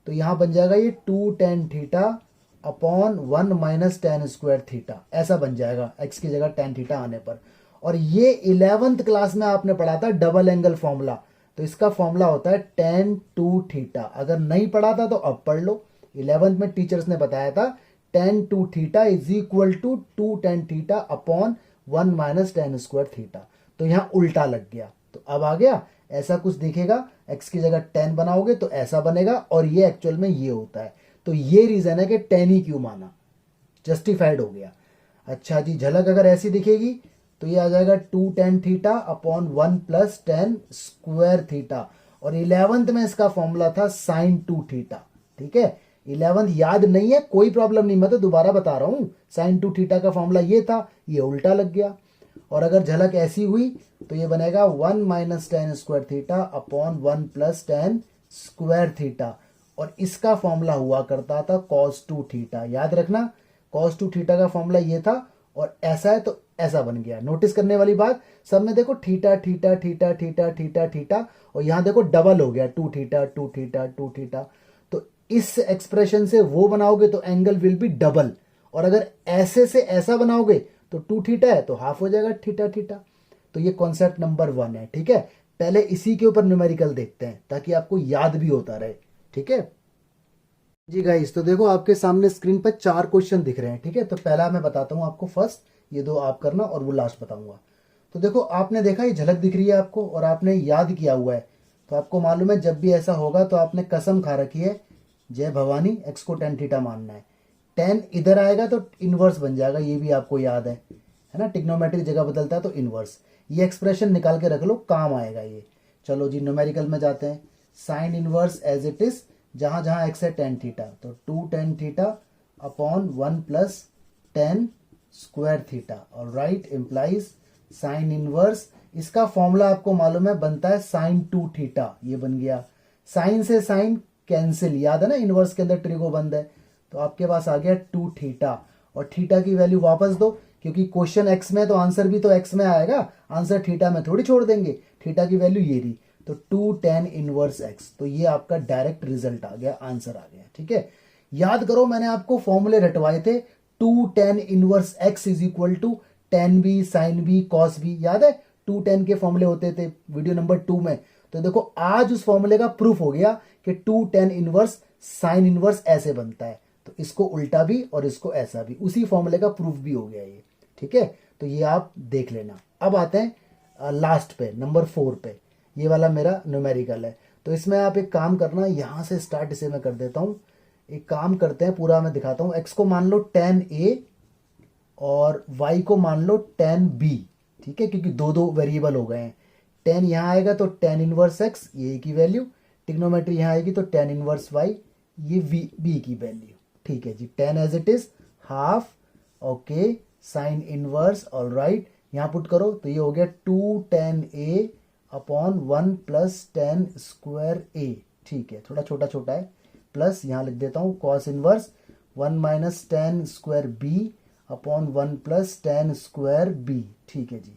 तो यहां बन जाएगा ये 2 tan theta upon 1 minus tan square theta, ऐसा बन जाएगा x की जगह tan थीटा आने पर। और ये 11th क्लास में आपने पढ़ा था डबल एंगल फॉर्मूला, तो इसका फॉर्मूला होता है tan 2 थीटा, अगर नहीं पढ़ा था तो अब पढ़ लो, 11th में टीचर्स ने बताया था tan 2 theta is equal to 2 tan theta upon 1 minus tan square theta, तो यहां उल्टा लग गया, तो अब आ गया, ऐसा कुछ दिखेगा, x की जगह tan बनाओगे तो ऐसा बनेगा, और ये एक्चुअल में ये होता है, तो ये रीजन है कि tan ही क्यों माना, जस्टिफाइड हो गया। अच्छा जी, झलक अगर ऐसी दिखेगी तो ये आ जाएगा 2 tan theta upon 1 plus tan square theta, और 11th में इसका फॉर्मूला था sin 2 थीटा, ठीक है। 11th याद नहीं है कोई प्रॉब्लम नहीं, मैं तो दोबारा बता रहा हूं, sin 2 थीटा का फॉर्मूला ये था, ये उल्टा लग गया। और अगर झलक ऐसी हुई तो ये बनेगा 1 minus tan square theta upon 1 plus tan square theta, और इसका फॉर्मूला हुआ करता था cos 2 थीटा, याद रखना cos 2 थीटा का फॉर्मूला ये था, और ऐसा है तो ऐसा बन गया। नोटिस करने वाली बात, सब में देखो theta theta theta theta theta theta, और यहां देखो डबल हो गया 2 थीटा 2 थीटा 2 थीटा, तो इस एक्सप्रेशन से वो बनाओगे तो एंगल विल बी डबल, और अगर ऐसे से ऐसा बनाओगे तो 2 थीटा है तो हाफ हो जाएगा थीटा थीटा। तो ये कॉन्सेप्ट नंबर 1 है, ठीक है। पहले इसी के ऊपर न्यूमेरिकल देखते हैं ताकि आपको याद भी होता रहे, ठीक है जी गाइस। तो देखो आपके सामने स्क्रीन पर 4 क्वेश्चन दिख रहे हैं, ठीक है। तो पहला मैं बताता हूं आपको, फर्स्ट ये 2 आप करना और वो लास्ट बताऊंगा। तो देखो आपने देखा ये झलक दिख रही है आपको और आपने याद किया हुआ है, तो आपको मालूम है जब भी ऐसा होगा तो आपने कसम खा रखी है जय भवानी x को tan थीटा मानना है। tan इधर आएगा तो इनवर्स बन जाएगा, ये भी आपको याद है ना, टिग्नोमेट्रिक जगह बदलता है तो इनवर्स। ये एक्सप्रेशन निकाल के रख लो, काम आएगा ये। चलो जी न्यूमेरिकल में जाते हैं। Sine inverse as it is, जहां जहां x है tan थीटा, तो 2 tan theta upon 1 plus tan square theta, और राइट इम्प्लाइज साइन इनवर्स। इसका फॉर्मूला आपको मालूम है बनता है साइन 2 थीटा, ये बन गया। साइन से साइन कैंसिल, याद है ना इनवर्स के अंदर त्रिकोबंध है, तो आपके पास आ गया 2 थीटा। और थीटा की वैल्यू वापस दो, क्योंकि क्वेश्चन एक्स में तो आंसर भी तो एक्स में आएगा, आंसर थीटा में थोड़ी छोड़ देंगे। थीटा की वैल्यू ये रही, तो 2 tan इनवर्स एक्स, तो ये आपका डायरेक्ट रिजल्ट आ गया, आंसर आ गया। ठीक है, याद करो मैंने आपको फॉर्मूले रटवाए थे, 2 tan inverse x is equal to tan B sine B cos B, याद है 2 tan के फॉर्मूले होते थे वीडियो नंबर 2 में। तो देखो आज उस फॉर्मूले का प्रूफ हो गया कि 2 tan इनवर्स साइन इनवर्स ऐसे बनता है, तो इसको उल्टा भी और इसको ऐसा भी, उसी फॉर्मूले का प्रूफ भी हो गया ये। ठीक है, तो ये आप देख लेना। अब आते हैं लास्ट पे, नंबर 4 पे। ये वाला मेरा न्यूमेरिकल है, तो इसमें आप एक काम करना, यहां से स्टार्ट इसे मैं कर देता हूं। एक काम करते हैं, पूरा मैं दिखाता हूं। x को मान लो tan a और y को मान लो tan b। ठीक है, क्योंकि दो दो वेरिएबल हो गए हैं। tan यहां आएगा तो tan इनवर्स x, ये की वैल्यू, टिग्नोमेट्री यहां आएगी तो tan इनवर्स y, ये b की वैल्यू। ठीक है जी, tan as it is half, okay, sine inverse, all right, यहां पुट करो तो ये हो गया 2 tan a upon 1 plus tan square a। ठीक है, थोड़ा छोटा छोटा है, प्लस यहां लिख देता हूं cos inverse 1 minus tan square b upon 1 plus tan square b। ठीक है जी,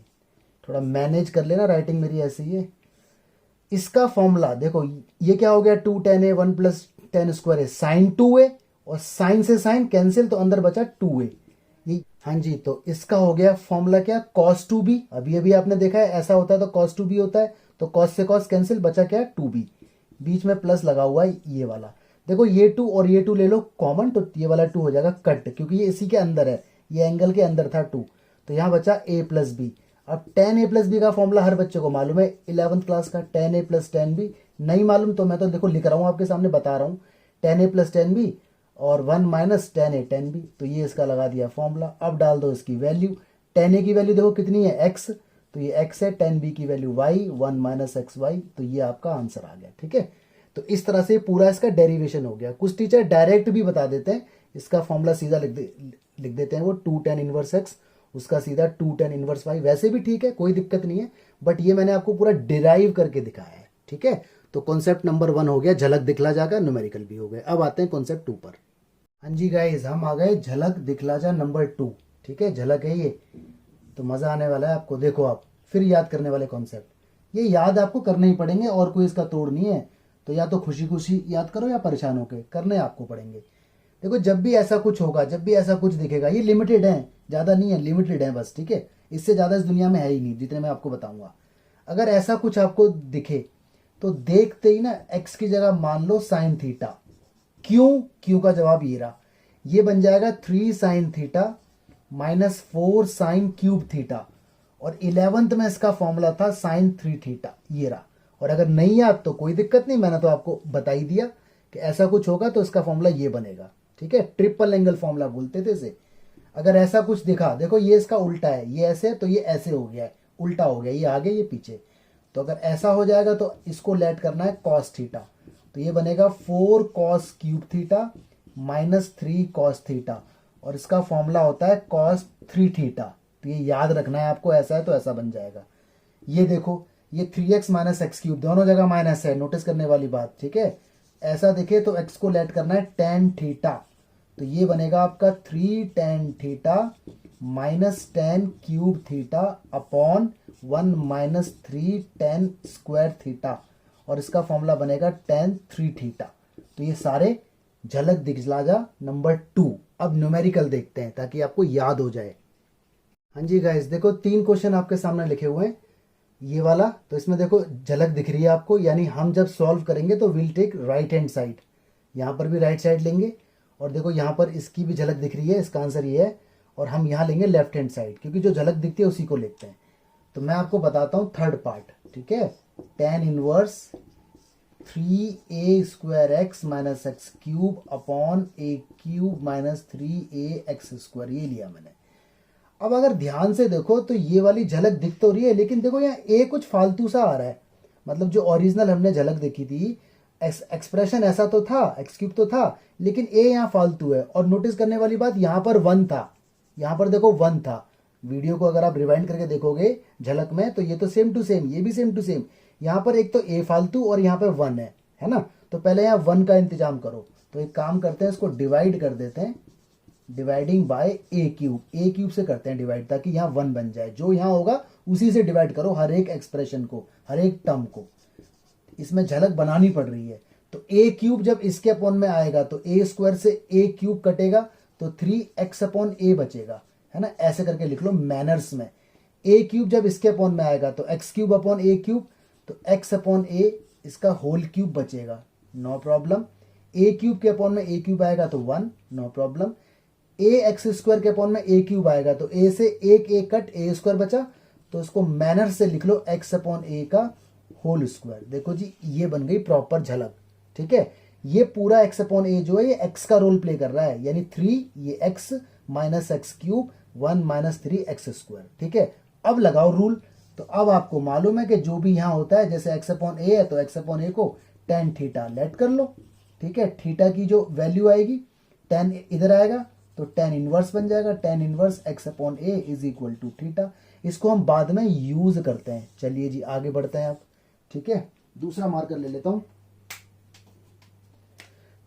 थोड़ा मैनेज कर लेना, राइटिंग मेरी ऐसी है। इसका फॉर्मूला देखो, ये क्या हो गया, 2 tan a 1 plus tan square है, साइन 2a, और साइन से साइन कैंसिल तो अंदर बचा 2a। ये हाँ जी, तो इसका हो गया फॉर्मूला क्या, cos 2b। अभी अभी आपने देखा है ऐसा होता है तो cos 2b होता है, तो cos से cos कैंसिल, बचा क्या 2b, बीच में प्लस लगा हुआ है ये वाला। देखो ये 2 और ये 2 ले लो कॉमन, तो ये वाला 2 हो जाएगा कट, क्योंकि ये इसी के अंदर है, ये एंगल के अंदर था 2, तो यहाँ बचा a प्लस बी। अब tan a प्लस बी का फॉर्मूला हर बच्चे को मालूम है 11th क्लास का, tan a plus tan b। नहीं मालूम तो मैं तो देखो लिख रहा हूँ आपके सामने, बता रहा हूँ, tan a plus tan b और 1 minus tan a tan b, तो ये इसका लगा दिया फॉर्मूला। अब डाल दो इसकी वैल्यू, tan a की वैल्यू देखो कितनी है x, तो ये x है, tan b की value y, 1 minus x y, तो ये आपका आंसर आ गया। ठीक है, तो इस तरह से पूरा इसका डेरिवेशन हो गया। कुछ टीचर डायरेक्ट भी बता देते हैं, इसका फॉर्मूला सीधा लिख देते हैं वो 2 tan इनवर्स x, उसका सीधा 2 tan इनवर्स y, वैसे भी ठीक है, कोई दिक्कत नहीं है, बट ये मैंने आपको पूरा डिराइव करके दिखाया है। ठीक है, तो कॉन्सेप्ट नंबर 1 हो गया, झलक दिखला जाएगा, न्यूमेरिकल भी हो गए। अब आते हैं कॉन्सेप्ट 2 पर। हाँ जी गाइस, हम आ गए झलक दिखला जा नंबर 2। ठीक है, झलक है ये, तो मजा आने वाला है आपको। देखो आप फिर याद करने वाले कॉन्सेप्ट, ये याद आपको करने ही पड़ेंगे, और कोई इसका तोड़ नहीं है, तो या तो खुशी खुशी याद करो या परेशान होकर करने आपको पड़ेंगे। देखो जब भी ऐसा कुछ होगा, जब भी ऐसा कुछ दिखेगा, ये लिमिटेड है, ज्यादा नहीं है, लिमिटेड है बस। ठीक है, इससे ज्यादा इस दुनिया में है ही नहीं जितने मैं आपको बताऊंगा। अगर ऐसा कुछ आपको दिखे तो देखते ही ना x की जगह मान लो साइन थीटा। क्यों का जवाब ये रहा, ये बन जाएगा 3 sine theta minus 4 sine cube theta, और 11th में इसका फॉर्मूला था साइन 3 थीटा, ये रहा। और अगर नहीं याद तो कोई दिक्कत नहीं, मैंने तो आपको बता ही दिया कि ऐसा कुछ होगा तो इसका फॉर्मूला ये बनेगा। ठीक है, ट्रिपल एंगल फॉर्मूला बोलते थे इसे। अगर ऐसा कुछ दिखा, देखो ये इसका उल्टा है, ये ऐसे है तो ये ऐसे हो गया है, उल्टा हो गया, ये आगे ये पीछे। तो अगर ऐसा हो जाएगा तो इसको लेट करना है कॉस थीटा, तो ये बनेगा 4 cos cube theta minus 3 cos theta, और इसका फॉर्मूला होता है कॉस 3 थीटा। तो ये याद रखना है आपको, ऐसा है तो ऐसा बन जाएगा। ये देखो, ये 3x माइनस एक्स क्यूब, दोनों जगह माइनस है, नोटिस करने वाली बात। ठीक है, ऐसा दिखे तो x को लेट करना है tan थीटा, तो ये बनेगा आपका 3 tan theta minus tan cube theta upon 1 minus 3 tan square theta, और इसका फॉर्मूला बनेगा tan 3 थीटा। तो ये सारे झलक दिखला जा नंबर 2। अब न्यूमेरिकल देखते हैं ताकि आपको याद हो जाए। हाँ जी गाइस, देखो 3 क्वेश्चन आपके सामने लिखे हुए हैं, ये वाला तो इसमें देखो झलक दिख रही है आपको, यानी हम जब सॉल्व करेंगे तो will take right hand side, यहाँ पर भी राइट साइड लेंगे, और देखो यहाँ पर इसकी भी झलक दिख रही है, इसका आंसर ये है, और हम यहाँ लेंगे लेफ्ट हैंड साइड, क्योंकि जो झलक दिखती है उसी को लेते हैं। तो मैं आपको बताता हूँ थर्ड पार्ट। ठीक है, tan inverse 3a² minus x cube upon a cube minus 3ax², ये लिया मैंने। अब अगर ध्यान से देखो तो ये वाली झलक दिख तो रही है, लेकिन देखो यहाँ ए कुछ फालतू सा आ रहा है। मतलब जो ओरिजिनल हमने झलक देखी थी, एक्सप्रेशन ऐसा तो था, एक्स क्यूब तो था, लेकिन ए यहाँ फालतू है। और नोटिस करने वाली बात, यहाँ पर 1 था, यहाँ पर देखो 1 था। वीडियो को अगर आप रिवाइंड करके देखोगे झलक में, तो ये तो सेम टू सेम, ये भी सेम टू सेम। यहाँ पर एक तो ए फालतू और यहाँ पे 1 है ना। तो पहले यहाँ 1 का इंतजाम करो। तो एक काम करते हैं, इसको डिवाइड कर देते हैं, डिवाइडिंग बाय ए क्यूब से करते हैं डिवाइड, ताकि यहाँ 1 बन जाए। जो यहाँ होगा उसी से डिवाइड करो हर एक एक्सप्रेशन को, हर एक टर्म को। इसमें झलक बनानी पड़ रही है। तो ए क्यूब जब इसके अपॉन में आएगा तो a² से ए क्यूब कटेगा, तो 3x/a बचेगा, है ना। ऐसे करके लिख लो मैनर्स में। ए क्यूब जब इसके अपॉन में आएगा तो x³ तो x/a इसका होल क्यूब बचेगा, नो प्रॉब्लम। ए क्यूब के अपॉन में ए क्यूब आएगा तो 1, नो प्रॉब्लम। ax² के अपॉन में ए क्यूब आएगा तो a से एक a कट a² बचा, तो इसको मैनर से लिख लो x/a का होल स्क्वायर। देखो जी, ये बन गई प्रॉपर झलक, ठीक है। ये पूरा x/a जो है ये x का रोल प्ले कर रहा है, यानी 3 ये x minus x cube 1 minus 3x², ठीक है। अब लगाओ रूल। तो अब आपको मालूम है कि जो भी यहाँ होता है, जैसे x/a है तो x/a को tan थीटा लेट कर लो, ठीक है। थीटा की जो वैल्यू आएगी, tan इधर आएगा तो tan इनवर्स बन जाएगा, tan inverse x/a is equal to theta. इसको हम बाद में यूज करते हैं। चलिए जी आगे बढ़ते हैं आप, ठीक है। दूसरा मार्कर ले लेता हूं।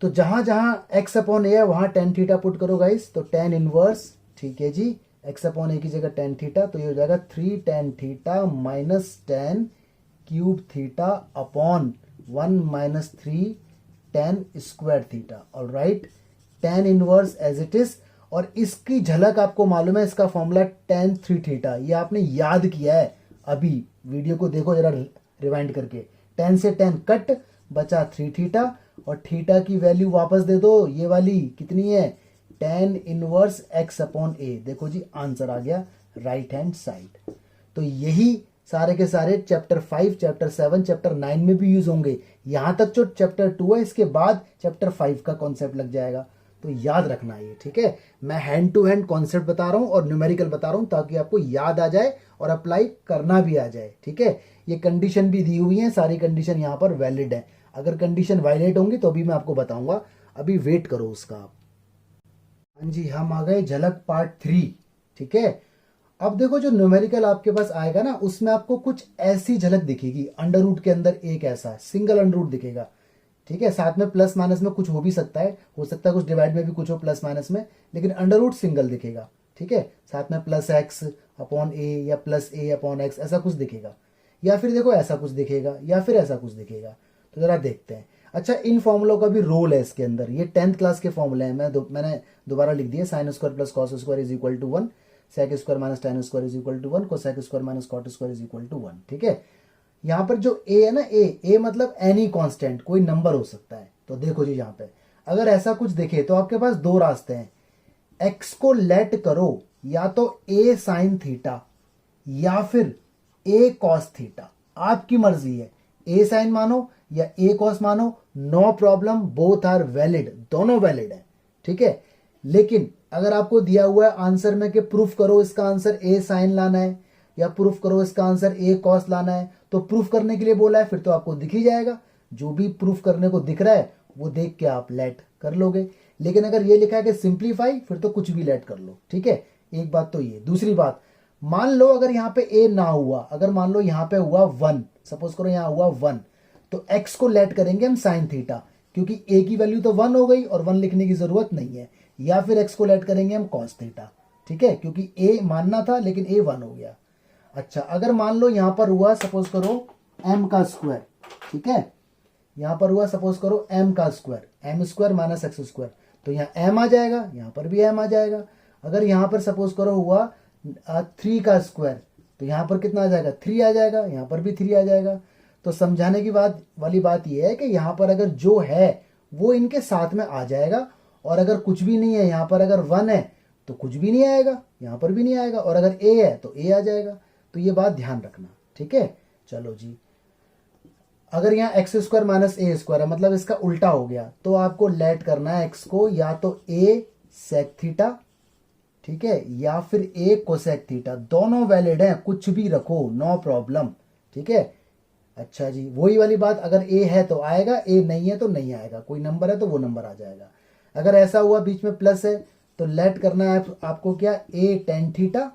तो जहां जहां x/a है वहां tan थीटा पुट करो गाइस। तो tan इनवर्स, ठीक है जी, x/a की जगह tan थीटा, तो ये हो जाएगा 3 tan theta minus tan cube theta upon 1 minus 3 tan² theta. Alright, tan inverse as it is. और इसकी झलक आपको मालूम है, इसका फॉर्मूला tan 3 थीटा, ये आपने याद किया है अभी। वीडियो को देखो जरा रिवाइंड करके। tan से tan कट, बचा 3 थीटा, और थीटा की वैल्यू वापस दे दो, ये वाली कितनी है, tan इनवर्स x/a। देखो जी आंसर आ गया राइट हैंड साइड। तो यही सारे के सारे चैप्टर 5, चैप्टर 7, चैप्टर 9 में भी यूज होंगे। यहां तक जो चैप्टर 2 है, इसके बाद चैप्टर 5 का कॉन्सेप्ट लग जाएगा। तो याद रखना ये, ठीक है। मैं हैंड टू हैंड कॉन्सेप्ट बता रहा हूं और न्यूमेरिकल बता रहा हूं, ताकि आपको याद आ जाए और अप्लाई करना भी आ जाए, ठीक है। ये कंडीशन भी दी हुई है, सारी कंडीशन यहाँ पर वैलिड है। अगर कंडीशन वायलेट होंगी तो भी मैं आपको बताऊंगा, अभी वेट करो उसका आप। हाँ जी, हम आ गए झलक पार्ट 3, ठीक है। अब देखो जो न्यूमेरिकल आपके पास आएगा ना, उसमें आपको कुछ ऐसी झलक दिखेगी। अंडर रूट के अंदर एक ऐसा सिंगल अंडर रूट दिखेगा, ठीक है। साथ में प्लस माइनस में कुछ हो भी सकता है, कुछ डिवाइड में भी कुछ हो प्लस माइनस में, लेकिन अंडर रूट सिंगल दिखेगा, ठीक है। साथ में +x/a या +a/x ऐसा कुछ दिखेगा, या फिर देखो ऐसा कुछ दिखेगा, या फिर ऐसा कुछ दिखेगा। तो जरा देखते हैं। अच्छा, इन फॉर्मूलों का भी रोल है इसके अंदर। ये 10th क्लास के फॉर्मूले हैं, मैंने दोबारा लिख दिए। sin² + cos² is equal to 1, sec² - tan² is equal to 1, cosec² - cot² is equal to 1, ठीक है। यहाँ पर जो a है ना, a मतलब एनी कांस्टेंट, कोई नंबर हो सकता है। तो देखो जी, यहाँ पे अगर ऐसा कुछ दिखे तो आपके पास दो रास्ते हैं। x को लेट करो या तो a sin थीटा या फिर a cos थीटा, आपकी मर्जी है। a sin मानो या a cos मानो, no problem, both are valid, दोनों वैलिड है, ठीक है। लेकिन अगर आपको दिया हुआ है आंसर में कि प्रूफ करो इसका आंसर a sin लाना है या प्रूफ करो इसका आंसर a cos लाना है, तो प्रूफ करने के लिए बोला है, फिर तो आपको दिख ही जाएगा। जो भी प्रूफ करने को दिख रहा है वो देख के आप लेट कर लोगे। लेकिन अगर ये लिखा है कि सिंप्लीफाई, फिर तो कुछ भी लेट कर लो, ठीक है। एक बात तो ये। दूसरी बात, मान लो अगर यहाँ पे a ना हुआ, अगर मान लो यहाँ पे हुआ 1, सपोज करो यहाँ हुआ 1, तो x को लेट करेंगे हम sin थीटा, क्योंकि a की वैल्यू तो 1 हो गई और 1 लिखने की जरूरत नहीं है। या फिर x को लेट करेंगे हम cos थीटा, ठीक है, क्योंकि a मानना था लेकिन a 1 हो गया। अच्छा, अगर मान लो यहां पर हुआ सपोज करो m का स्क्वायर, ठीक है, यहां पर हुआ सपोज करो m का स्क्वायर, m² माइनस x², तो यहाँ m आ जाएगा, यहां पर भी m आ जाएगा। अगर यहां पर सपोज करो हुआ 3 का स्क्वायर, तो यहां पर कितना आ जाएगा, 3 आ जाएगा, यहां पर भी 3 आ जाएगा। तो समझाने की बात वाली बात यह है कि यहां पर अगर जो है वो इनके साथ में आ जाएगा, और अगर कुछ भी नहीं है, यहां पर अगर 1 है तो कुछ भी नहीं आएगा, यहां पर भी नहीं आएगा, और अगर a है तो a आ जाएगा। तो ये बात ध्यान रखना, ठीक है। चलो जी, अगर यहाँ एक्स स्क्वायर माइनस ए स्क्वायर है मतलब इसका उल्टा हो गया, तो आपको लेट करना है एक्स को या तो ए सेक थीटा, ठीक है, या फिर ए कोसेक थीटा। दोनों वैलिड हैं, कुछ भी रखो, नो प्रॉब्लम, ठीक है। अच्छा जी, वही वाली बात, अगर ए है तो आएगा, ए नहीं है तो नहीं आएगा, कोई नंबर है तो वो नंबर आ जाएगा। अगर ऐसा हुआ बीच में प्लस है तो लेट करना है आपको क्या, ए टेन थीटा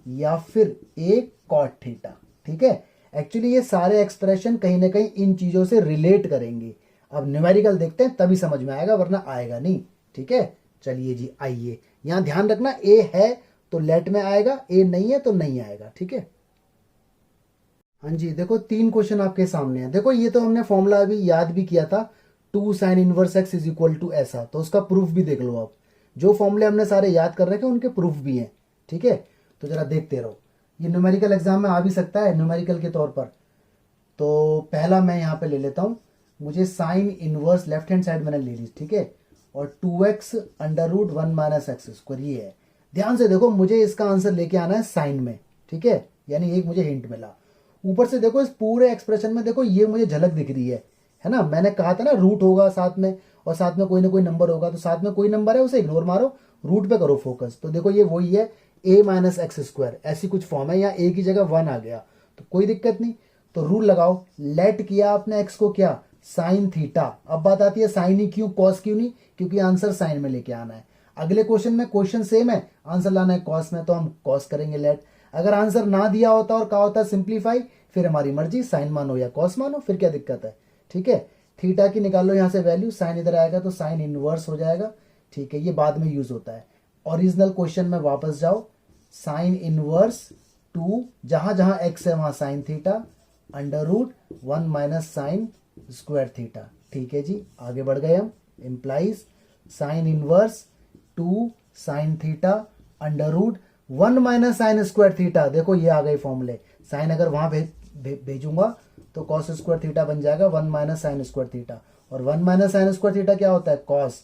या फिर ए कॉट थीटा, ठीक है। एक्चुअली ये सारे एक्सप्रेशन कहीं ना कहीं इन चीज़ों से रिलेट करेंगे। अब न्यूमेरिकल देखते हैं तभी समझ में आएगा, वरना आएगा नहीं, ठीक है। चलिए जी, आइए, यहाँ ध्यान रखना, ए है तो लेट में आएगा, ए नहीं है तो नहीं आएगा, ठीक है। हाँ जी, देखो 3 क्वेश्चन आपके सामने हैं। देखो ये तो हमने फॉर्मूला अभी याद भी किया था, 2 sine inverse x is equal to ऐसा, तो उसका प्रूफ भी देख लो। आप जो फॉर्मूले हमने सारे याद कर रखे हैं उनके प्रूफ भी हैं, ठीक है। तो जरा देखते रहो, ये न्यूमेरिकल एग्जाम में आ भी सकता है न्यूमेरिकल के तौर पर। तो पहला मैं यहाँ पे ले लेता हूँ, मुझे sine inverse left hand side मैंने ले ली, ठीक है, और 2x under root 1 minus x square ये है। ध्यान से देखो, मुझे इसका आंसर लेके आना है साइन में, ठीक है, यानी एक मुझे हिंट मिला। ऊपर से देखो, इस पूरे एक्सप्रेशन में देखो ये मुझे झलक दिख रही है ना। मैंने कहा था ना रूट होगा साथ में, और साथ में कोई ना कोई नंबर होगा, तो साथ में कोई नंबर है उसे इग्नोर मारो, रूट पे करो फोकस। तो देखो ये वही है, ए माइनस एक्स स्क्वायर, ऐसी कुछ फॉर्म है, यहाँ ए की जगह 1 आ गया तो कोई दिक्कत नहीं। तो रूल लगाओ, लेट किया आपने एक्स को क्या, साइन थीटा। अब बात आती है साइन ही क्यों, कॉस क्यों नहीं, क्योंकि आंसर साइन में लेके आना है। अगले क्वेश्चन में क्वेश्चन सेम है, आंसर लाना है कॉस में, तो हम कॉस करेंगे लेट। अगर आंसर ना दिया होता और कहा होता सिंप्लीफाई, फिर हमारी मर्जी, साइन मानो या कॉस मानो, फिर क्या दिक्कत है, ठीक है। थीटा की निकालो यहाँ से वैल्यू, साइन इधर आएगा तो साइन इनवर्स हो जाएगा, ठीक है, ये बाद में यूज होता है। ओरिजिनल क्वेश्चन में वापस जाओ, साइन इनवर्स 2, जहां जहां एक्स है वहां sine theta, under root 1 minus sine square theta, ठीक है जी। आगे बढ़ गए हम, implies sine inverse 2 sine theta under root 1 minus sine square theta. देखो ये आ गए फॉर्मूले, साइन अगर वहां भेजूंगा तो कॉस स्क्वायर थीटा बन जाएगा 1 माइनस साइन स्क्वायर थीटा, और 1 माइनस साइन स्क्वायर थीटा क्या होता है, कॉस,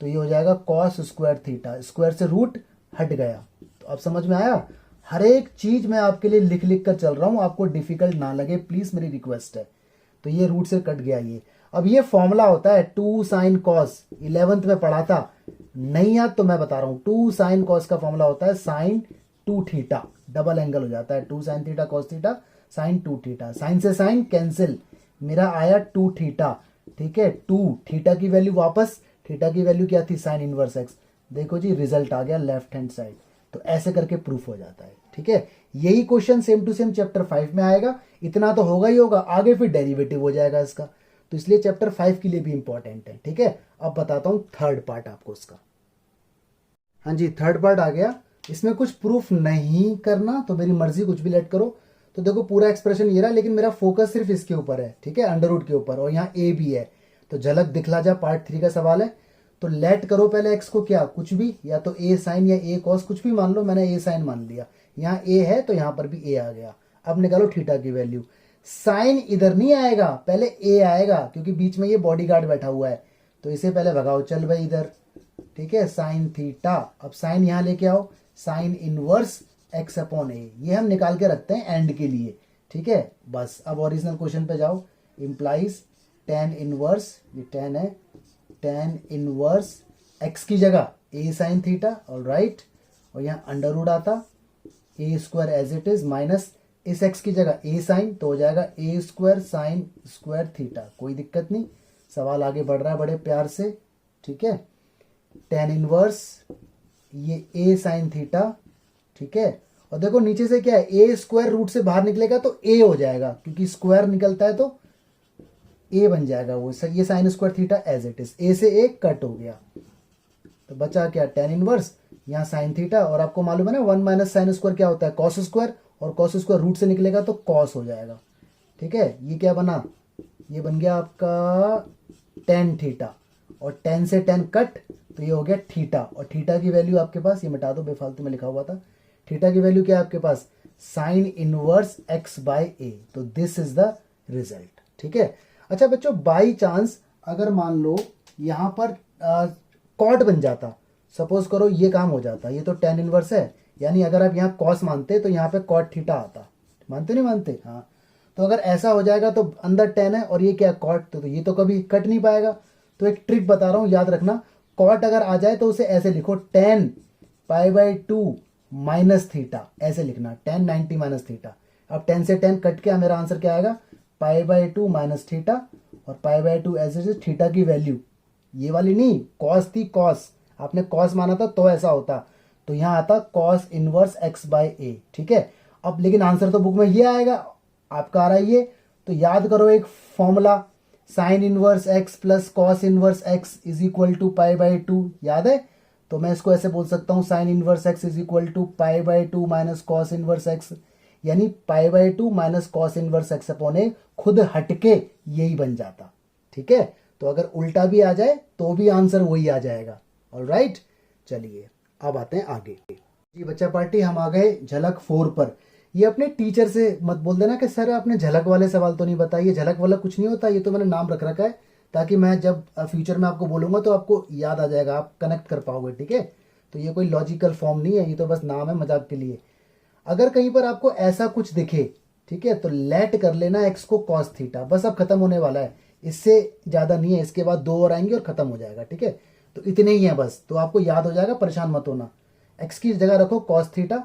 तो ये हो जाएगा कॉस स्क्वायर थीटा, स्क्वायर से रूट हट गया। तो अब समझ में आया, हर एक चीज मैं आपके लिए लिख लिख कर चल रहा हूं, आपको डिफिकल्ट ना लगे प्लीज, मेरी रिक्वेस्ट है। तो ये रूट से कट गया ये। अब ये फॉर्मूला होता है 2 साइन कॉस, 11th में पढ़ा था, नहीं याद तो मैं बता रहा हूं, 2 साइन कॉस का फॉर्मूला होता है साइन 2 थीटा, डबल एंगल हो जाता है, 2 sine theta cos theta sine 2 theta, sine से साइन कैंसिल, मेरा आया 2 थीटा, ठीक है। 2 थीटा की वैल्यू वापस, थीटा की वैल्यू क्या थी, साइन इनवर्स एक्स, देखो जी रिजल्ट आ गया लेफ्ट हैंड साइड। तो ऐसे करके प्रूफ हो जाता है, ठीक है। यही question same to same chapter 5 में आएगा, इतना तो होगा ही होगा, आगे फिर डेरिवेटिव हो जाएगा इसका, तो इसलिए चैप्टर 5 के लिए भी इंपॉर्टेंट है, ठीक है। अब बताता हूं थर्ड पार्ट आपको उसका। हाँ जी, थर्ड पार्ट आ गया, इसमें कुछ प्रूफ नहीं करना तो मेरी मर्जी, कुछ भी लेट करो। तो देखो पूरा एक्सप्रेशन ये रहा, लेकिन मेरा फोकस सिर्फ इसके ऊपर है, ठीक है, अंडर रूट के ऊपर, और यहाँ ए भी है, तो झलक दिखला जा, पार्ट 3 का सवाल है। तो लेट करो पहले एक्स को क्या, कुछ भी, या तो ए साइन या ए कॉस, कुछ भी मान लो, मैंने ए साइन मान लिया, यहाँ ए है तो यहाँ पर भी ए आ गया। अब निकालो थीटा की वैल्यू, साइन इधर नहीं आएगा, पहले ए आएगा, क्योंकि बीच में ये बॉडीगार्ड बैठा हुआ है, तो इसे पहले भगाओ, चल भाई इधर, ठीक है, साइन थीटा। अब साइन यहां लेके आओ, साइन इनवर्स एक्स अपॉन ए, ये हम निकाल के रखते हैं एंड के लिए, ठीक है। बस अब ओरिजिनल क्वेश्चन पे जाओ, इंप्लाइज टेन इनवर्स, ये टेन है, टेन इनवर्स एक्स की जगह ए साइन थीटा, ऑलराइट, और यहाँ अंडर रूट आता, a square as it is minus इस एक्स की जगह ए साइन, तो हो जाएगा a square sine square theta, कोई दिक्कत नहीं। सवाल आगे बढ़ रहा है बड़े प्यार से, ठीक है। टेन इनवर्स ये ए साइन थीटा, ठीक है, और देखो नीचे से क्या है, ए स्क्वायर रूट से बाहर निकलेगा तो ए हो जाएगा, क्योंकि स्क्वायर निकलता है तो ए बन जाएगा वो, ये sine square theta as it is, a से ए कट हो गया, तो बचा क्या, टेन इनवर्स, यहाँ साइन थीटा, और आपको मालूम है ना 1 माइनस साइन स्क्वायर क्या होता है, कॉस स्क्वायर, और कॉस स्क्वायर रूट से निकलेगा तो कॉस हो जाएगा, ठीक है। ये क्या बना, ये बन गया आपका टेन थीटा, और 10 से 10 कट, तो ये हो गया थीटा, और थीटा की वैल्यू आपके पास, ये मिटा दो बेफालतू में लिखा हुआ था, थीटा की वैल्यू क्या है आपके पास, साइन इनवर्स एक्स बाय ए, तो दिस इज द रिजल्ट, ठीक है। अच्छा बच्चों, बाई चांस अगर मान लो यहां पर कॉट बन जाता, सपोज करो ये काम हो जाता, ये तो टेन इनवर्स है, यानी अगर आप यहाँ कॉस मानते तो यहाँ पे कॉट थीटा आता, मानते नहीं मानते, हाँ, तो अगर ऐसा हो जाएगा तो अंदर टेन है और ये क्या कॉट, तो ये तो कभी कट नहीं पाएगा। तो एक ट्रिक बता रहा हूँ, याद रखना, कॉट अगर आ जाए तो उसे ऐसे लिखो, ten pi by two minus theta, ऐसे लिखना, टेन 90 माइनस थीटा। अब 10 से 10 कट के मेरा आंसर क्या आएगा, पाई बाई टू माइनस थीटा, और पाई बाई टू ऐसे थीटा की वैल्यू, ये वाली नहीं, कॉस थी, कॉस आपने कॉस माना था तो ऐसा होता, तो यहाँ आता कॉस इनवर्स एक्स बाय ए, ठीक है। अब लेकिन आंसर तो बुक में ये आएगा, आपका आ रहा है ये, तो याद करो एक formula, sine inverse x plus cos inverse x is equal to pi by two, याद है। तो मैं इसको ऐसे बोल सकता हूँ, sine inverse x is equal to pi by two minus cos inverse x, यानी pi by two minus cos inverse x upon a, खुद हटके यही बन जाता, ठीक है। तो अगर उल्टा भी आ जाए तो भी आंसर वही आ जाएगा। ऑलराइट, चलिए अब आते हैं आगे जी बच्चा पार्टी। हम आ गए झलक 4 पर। ये अपने टीचर से मत बोल देना कि सर आपने झलक वाले सवाल तो नहीं बताए, झलक वाला कुछ नहीं होता, ये तो मैंने नाम रख रखा है ताकि मैं जब फ्यूचर में आपको बोलूंगा तो आपको याद आ जाएगा, आप कनेक्ट कर पाओगे, ठीक है। तो ये कोई लॉजिकल फॉर्म नहीं है, ये तो बस नाम है मजाक के लिए। अगर कहीं पर आपको ऐसा कुछ दिखे, ठीक है, तो लेट कर लेना एक्स को कॉस थीटा, बस अब खत्म होने वाला है, इससे ज़्यादा नहीं है, इसके बाद 2 और आएंगे और खत्म हो जाएगा, ठीक है। तो इतने ही है बस, तो आपको याद हो जाएगा, परेशान मत होना। एक्स की जगह रखो कॉस थीटा,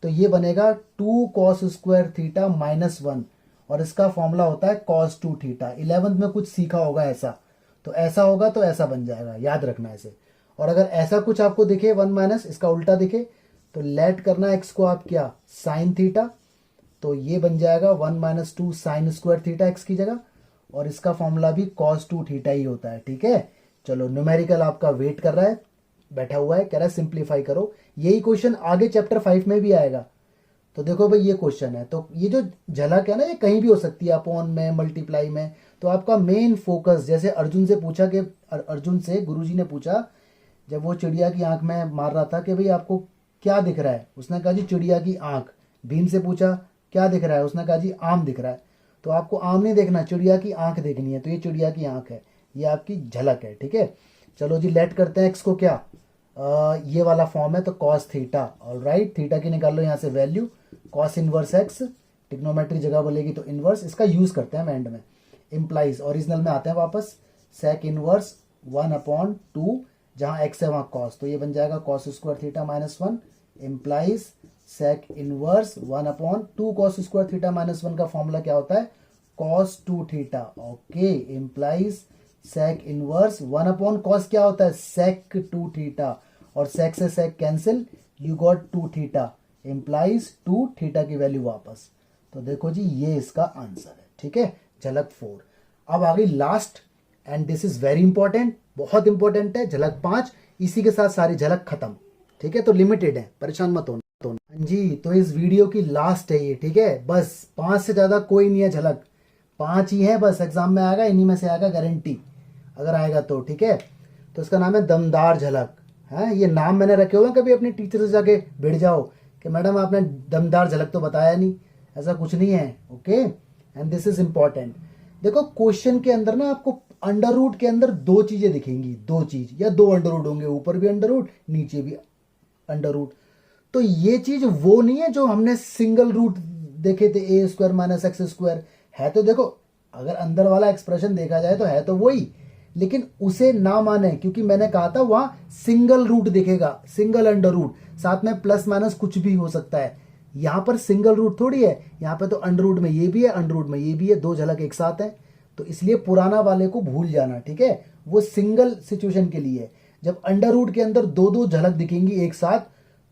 तो ये बनेगा 2 कॉस स्क्वायर थीटा माइनस 1, और इसका फॉर्मूला होता है कॉस 2 थीटा। 11th में कुछ सीखा होगा ऐसा, तो ऐसा होगा तो ऐसा बन जाएगा, याद रखना ऐसे। और अगर ऐसा कुछ आपको दिखे 1 माइनस, इसका उल्टा दिखे, तो लेट करना एक्स को आप क्या, साइन थीटा, तो ये बन जाएगा 1 minus 2 sign square theta x की जगह, और इसका फॉर्मूला भी कॉस 2 थीटा ही होता है, ठीक है। चलो न्यूमेरिकल आपका वेट कर रहा है, बैठा हुआ है, कह रहा है सिंप्लीफाई करो। यही क्वेश्चन आगे चैप्टर 5 में भी आएगा। तो देखो भाई ये क्वेश्चन है, तो ये जो झलक है ना, ये कहीं भी हो सकती है, अपॉन में, मल्टीप्लाई में। तो आपका मेन फोकस, जैसे अर्जुन से पूछा कि अर्जुन से गुरुजी ने पूछा जब वो चिड़िया की आंख में मार रहा था कि भाई आपको क्या दिख रहा है, उसने कहा जी चिड़िया की आंख। भीम से पूछा क्या दिख रहा है, उसने कहा जी आम दिख रहा है। तो आपको आम नहीं देखना, चिड़िया की आंख देखनी है, तो ये चिड़िया की आंख है, ये आपकी झलक है, ठीक है। चलो जी लेट करते हैं एक्स को क्या, ये वाला फॉर्म है, तो कॉस थीटा। ऑलराइट, थीटा की निकाल लो यहाँ से value, cos inverse x, trigonometry जगह बोलेगी तो इनवर्स, इसका यूज करते हैं हम एंड में, इम्प्लाइज ओरिजिनल में आते हैं वापस, सेक इनवर्स 1/2, जहां एक्स है वहां कॉस, तो ये बन जाएगा cos square theta minus 1, implies sec inverse 1/2 cos square theta minus 1 का फॉर्मूला क्या होता है, cos 2 theta. Okay, implies sec inverse 1/cos क्या होता है, सेक 2 थीटा, और सेक से sec cancel, you got 2 theta, implies 2 theta की वैल्यू वापस। तो देखो जी ये इसका आंसर है, ठीक है, झलक 4। अब आ गई last, and this is very important, बहुत इंपॉर्टेंट है, झलक 5। इसी के साथ सारी झलक खत्म, ठीक है, तो लिमिटेड है, परेशान मत होना जी। तो इस वीडियो की लास्ट है ये, ठीक है, बस 5 से ज्यादा कोई नहीं है झलक, 5 ही है बस, एग्जाम में आएगा, इन्हीं में से आएगा गारंटी, अगर आएगा तो, ठीक है। तो इसका नाम है दमदार झलक, है ये नाम मैंने रखे हुए हैं, कभी अपने टीचर से जाके भिड़ जाओ कि मैडम आपने दमदार झलक तो बताया नहीं, ऐसा कुछ नहीं है। Okay, and this is important. देखो क्वेश्चन के अंदर ना आपको अंडर रूट के अंदर 2 चीजें दिखेंगी, 2 चीज या 2 अंडर रूट होंगे, ऊपर भी अंडर रूट नीचे भी अंडर रूट। तो ये चीज वो नहीं है जो हमने सिंगल रूट देखे थे, ए स्क्वायर माइनस एक्स स्क्वायर है, तो देखो अगर अंदर वाला एक्सप्रेशन देखा जाए तो है तो वही, लेकिन उसे ना माने, क्योंकि मैंने कहा था वहां सिंगल रूट दिखेगा, सिंगल अंडर रूट, साथ में प्लस माइनस कुछ भी हो सकता है। यहां पर सिंगल रूट थोड़ी है, यहां पे तो अंडर रूट में ये भी है, अंडर रूट में ये भी है, 2 झलक एक साथ है। तो इसलिए पुराना वाले को भूल जाना, ठीक है, वो सिंगल सिचुएशन के लिए। जब अंडर रूट के अंदर 2 झलक दिखेंगी एक साथ,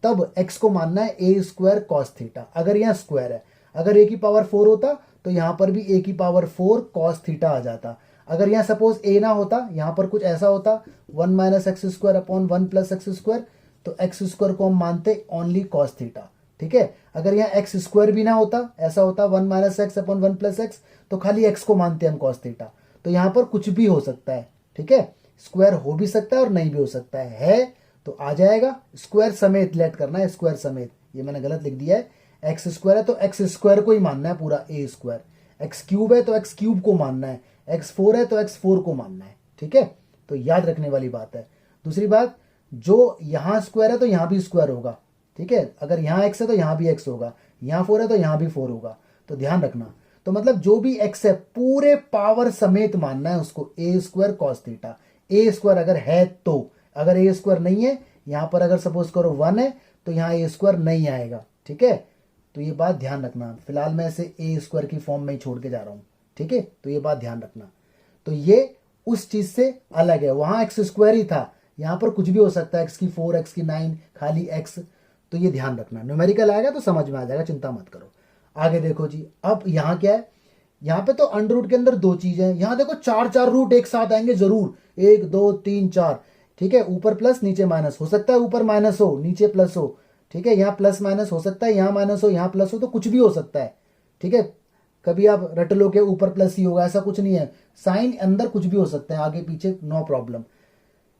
तब एक्स को मानना है ए स्क्वायर कॉस थीटा, अगर यहाँ स्क्वायर है। अगर ए की पावर 4 होता तो यहां पर भी ए की पावर 4 कॉस थीटा आ जाता। अगर यहाँ सपोज ए ना होता, यहां पर कुछ ऐसा होता 1 minus x square upon 1 plus x square, तो एक्स स्क्वायर को हम मानते ओनली कॉस थीटा, ठीक है। अगर यहाँ एक्स स्क्वायर भी ना होता, ऐसा होता 1 minus x upon 1 plus x, तो खाली एक्स को मानते हम कॉस थीटा। तो यहाँ पर कुछ भी हो सकता है, ठीक है, स्क्वायर हो भी सकता है और नहीं भी हो सकता है तो आ जाएगा, स्क्वायर समेत लेट करना है, स्क्वायर समेत, ये मैंने गलत लिख दिया है। एक्स स्क्वायर है तो एक्स स्क्वायर को ही मानना है पूरा ए स्क्वायर, एक्स क्यूब है तो एक्स क्यूब को मानना है, एक्स 4 है तो एक्स 4 को मानना है, ठीक है। तो याद रखने वाली बात है। दूसरी बात, जो यहां स्क्वायर है तो यहां भी स्क्वायर होगा, ठीक है, अगर यहां एक्स है तो यहां भी एक्स होगा, यहां 4 है तो यहां भी 4 होगा, तो ध्यान रखना। तो मतलब जो भी एक्स है पूरे पावर समेत मानना है उसको, ए स्क्वायर कॉस थीटा। ए स्क्वायर अगर है तो, अगर ए स्क्वायर नहीं है, यहां पर अगर सपोज करो 1 है तो यहां ए स्क्वायर नहीं आएगा, ठीक है। तो ये बात ध्यान रखना, फिलहाल मैं इसे ए स्क्वायर की फॉर्म में ही छोड़ के जा रहा हूं, ठीक है। तो ये बात ध्यान रखना। तो ये उस चीज से अलग है, वहां एक्स स्क्वायर ही था, यहां पर कुछ भी हो सकता है, एक्स की 4, एक्स की 9, खाली एक्स। तो ये ध्यान रखना, न्यूमेरिकल आएगा तो समझ में आ जाएगा, चिंता मत करो। आगे देखो जी, अब यहां क्या है, यहां पे तो अंडर रूट के अंदर 2 चीजें हैं, यहां देखो 4 रूट एक साथ आएंगे जरूर, 1 2 3 4, ठीक है। ऊपर प्लस नीचे माइनस, हो सकता है ऊपर माइनस हो नीचे प्लस हो, ठीक है। यहाँ प्लस माइनस हो सकता है, यहाँ माइनस हो यहाँ प्लस हो, तो कुछ भी हो सकता है, ठीक है। कभी आप रट लो के ऊपर प्लस ही होगा, ऐसा कुछ नहीं है। साइन अंदर कुछ भी हो सकता है, आगे पीछे नो प्रॉब्लम।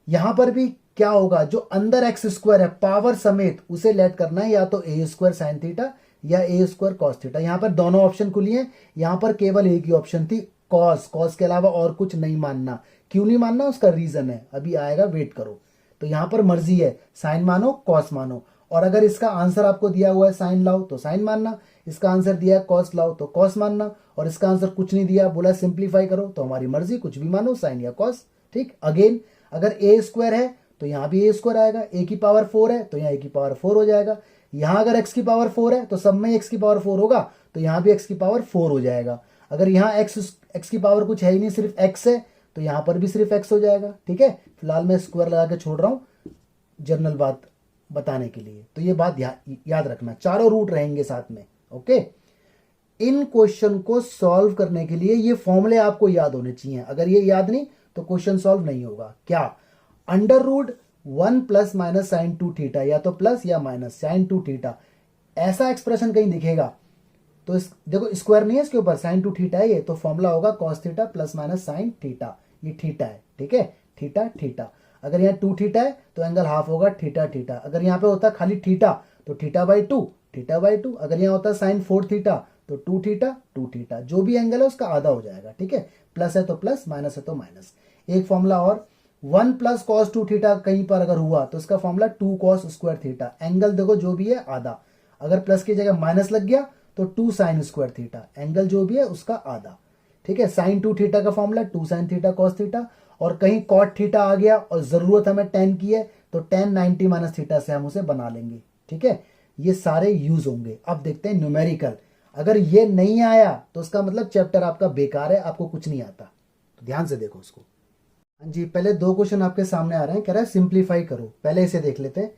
यहां पर भी क्या होगा, जो अंदर एक्स स्क्वायर है पावर समेत उसे लेट करना है, या तो ए स्क्वायर साइन थीटा या ए स्क्वायर कॉस थीटा। यहां पर दोनों ऑप्शन खुली हैं, यहां पर केवल एक ही ऑप्शन थी, कॉस। कॉस के अलावा और कुछ नहीं मानना। क्यों नहीं मानना, उसका रीजन है, अभी आएगा, वेट करो। तो यहां पर मर्जी है, साइन मानो कॉस मानो। और अगर इसका आंसर आपको दिया हुआ है साइन लाओ तो साइन मानना, इसका आंसर दिया है कॉस लाओ तो कॉस मानना, और इसका आंसर कुछ नहीं दिया, बोला सिंप्लीफाई करो, तो हमारी मर्जी, कुछ भी मानो, साइन या कॉस, ठीक। अगेन अगर ए स्क्वायर है तो यहां भी ए स्क्वायर आएगा, ए की पावर 4 है तो यहां ए की पावर 4 हो जाएगा। यहां अगर एक्स की पावर 4 है तो सब में एक्स की पावर 4 होगा, तो यहां भी एक्स की पावर 4 हो जाएगा। अगर यहां एक्स की पावर कुछ है ही नहीं, सिर्फ एक्स है, तो यहां पर भी सिर्फ एक्स हो जाएगा, ठीक है। फिलहाल मैं स्क्वायर लगा के छोड़ रहा हूं जनरल बात बताने के लिए। तो ये बात याद रखना, चारों रूट रहेंगे साथ में, ओके। इन क्वेश्चन को सॉल्व करने के लिए ये फॉर्मूले आपको याद होने चाहिए, अगर ये याद नहीं तो क्वेश्चन सॉल्व नहीं होगा। क्या, under root 1 plus minus sine 2 theta, या तो प्लस या माइनस साइन 2 थीटा, ऐसा एक्सप्रेशन कहीं दिखेगा तो इस देखो स्क्वायर नहीं है इसके ऊपर, साइन 2 थीटा है ये, तो फॉर्मूला होगा cos theta plus minus sine theta. ये थीटा है, ठीक है, थीटा थीटा। अगर यहाँ 2 थीटा है तो एंगल हाफ होगा थीटा थीटा। अगर यहाँ पे होता खाली थीटा तो थीटा बाई 2 थीटा बाई 2। अगर यहाँ होता साइन 4 थीटा तो 2 थीटा 2 थीटा, जो भी एंगल है उसका आधा हो जाएगा, ठीक है। प्लस है तो प्लस, माइनस है तो माइनस। एक फॉर्मूला और, 1 प्लस कॉस 2 थीटा कहीं पर अगर हुआ तो इसका formula 2 cos square theta. Angle देखो जो भी है आधा, अगर प्लस की जगह माइनस लग गया तो 2 साइन स्क्वायर थीटा, एंगल जो भी है उसका आधा, ठीक है। साइन 2 थीटा का formula 2 sine theta cos theta, और कहीं कॉट थीटा आ गया और जरूरत हमें टेन की है तो टेन 90 माइनस थीटा से हम उसे बना लेंगे, ठीक है। ये सारे यूज होंगे। अब देखते हैं न्यूमेरिकल, अगर ये नहीं आया तो उसका मतलब चैप्टर आपका बेकार है, आपको कुछ नहीं आता। तो ध्यान से देखो उसको। हाँ जी, पहले 2 क्वेश्चन आपके सामने आ रहे हैं, कह रहा है सिंप्लीफाई करो। पहले इसे देख लेते हैं।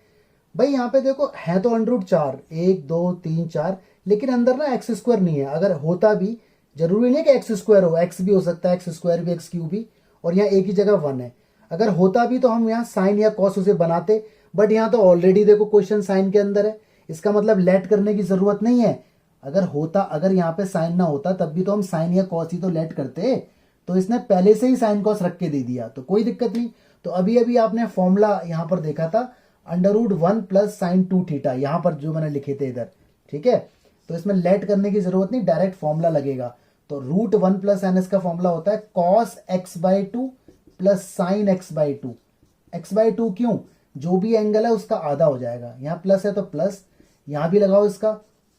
भाई यहाँ पे देखो है तो अंडर रूट 4, 1 2 3 4, लेकिन अंदर ना एक्स स्क्वायर नहीं है। अगर होता भी, जरूरी नहीं कि एक्स स्क्वायर हो, एक्स भी हो सकता है, एक्स स्क्वायर भी, एक्स क्यूब भी, और यहाँ एक ही जगह 1 है। अगर होता भी तो हम यहाँ साइन या कॉस उसे बनाते, बट यहाँ तो ऑलरेडी देखो क्वेश्चन साइन के अंदर है, इसका मतलब लेट करने की जरूरत नहीं है। अगर होता, अगर यहाँ पे साइन ना होता तब भी तो हम साइन या कॉस ही तो लेट करते, तो इसने पहले से ही साइन कॉस रख के दे दिया, तो कोई दिक्कत नहीं। तो अभी अभी आपने फॉर्मूला यहाँ पर देखा था, under root 1 plus sine 2 theta, यहाँ पर जो मैंने लिखे थे इधर, ठीक है। तो इसमें लेट करने की जरूरत नहीं, डायरेक्ट फॉर्मूला लगेगा। तो रूट 1 प्लस साइन इसका फॉर्मूला होता है cos x by 2 plus sine x by 2। X by 2 क्यों, जो भी एंगल है उसका आधा हो जाएगा, यहाँ प्लस है तो प्लस, यहाँ भी लगाओ इसका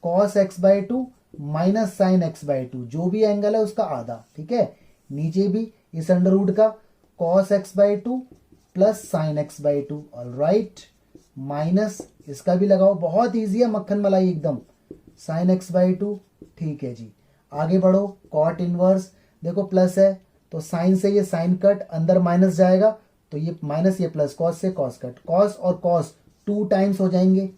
cos x by 2 minus sine x by 2, जो भी एंगल है उसका आधा, ठीक है। नीचे भी इस अंडर रूट का cos x by 2 plus sine x by 2, alright, minus इसका भी लगाओ, बहुत ईजी है, मक्खन मलाई एकदम, साइन एक्स बाई 2, ठीक है जी। आगे बढ़ो, कॉट इनवर्स, देखो प्लस है तो साइन से ये साइन कट, अंदर माइनस जाएगा तो ये माइनस, ये प्लस, कॉस से कॉस कट, कॉस और कॉस 2 टाइम्स हो जाएंगे,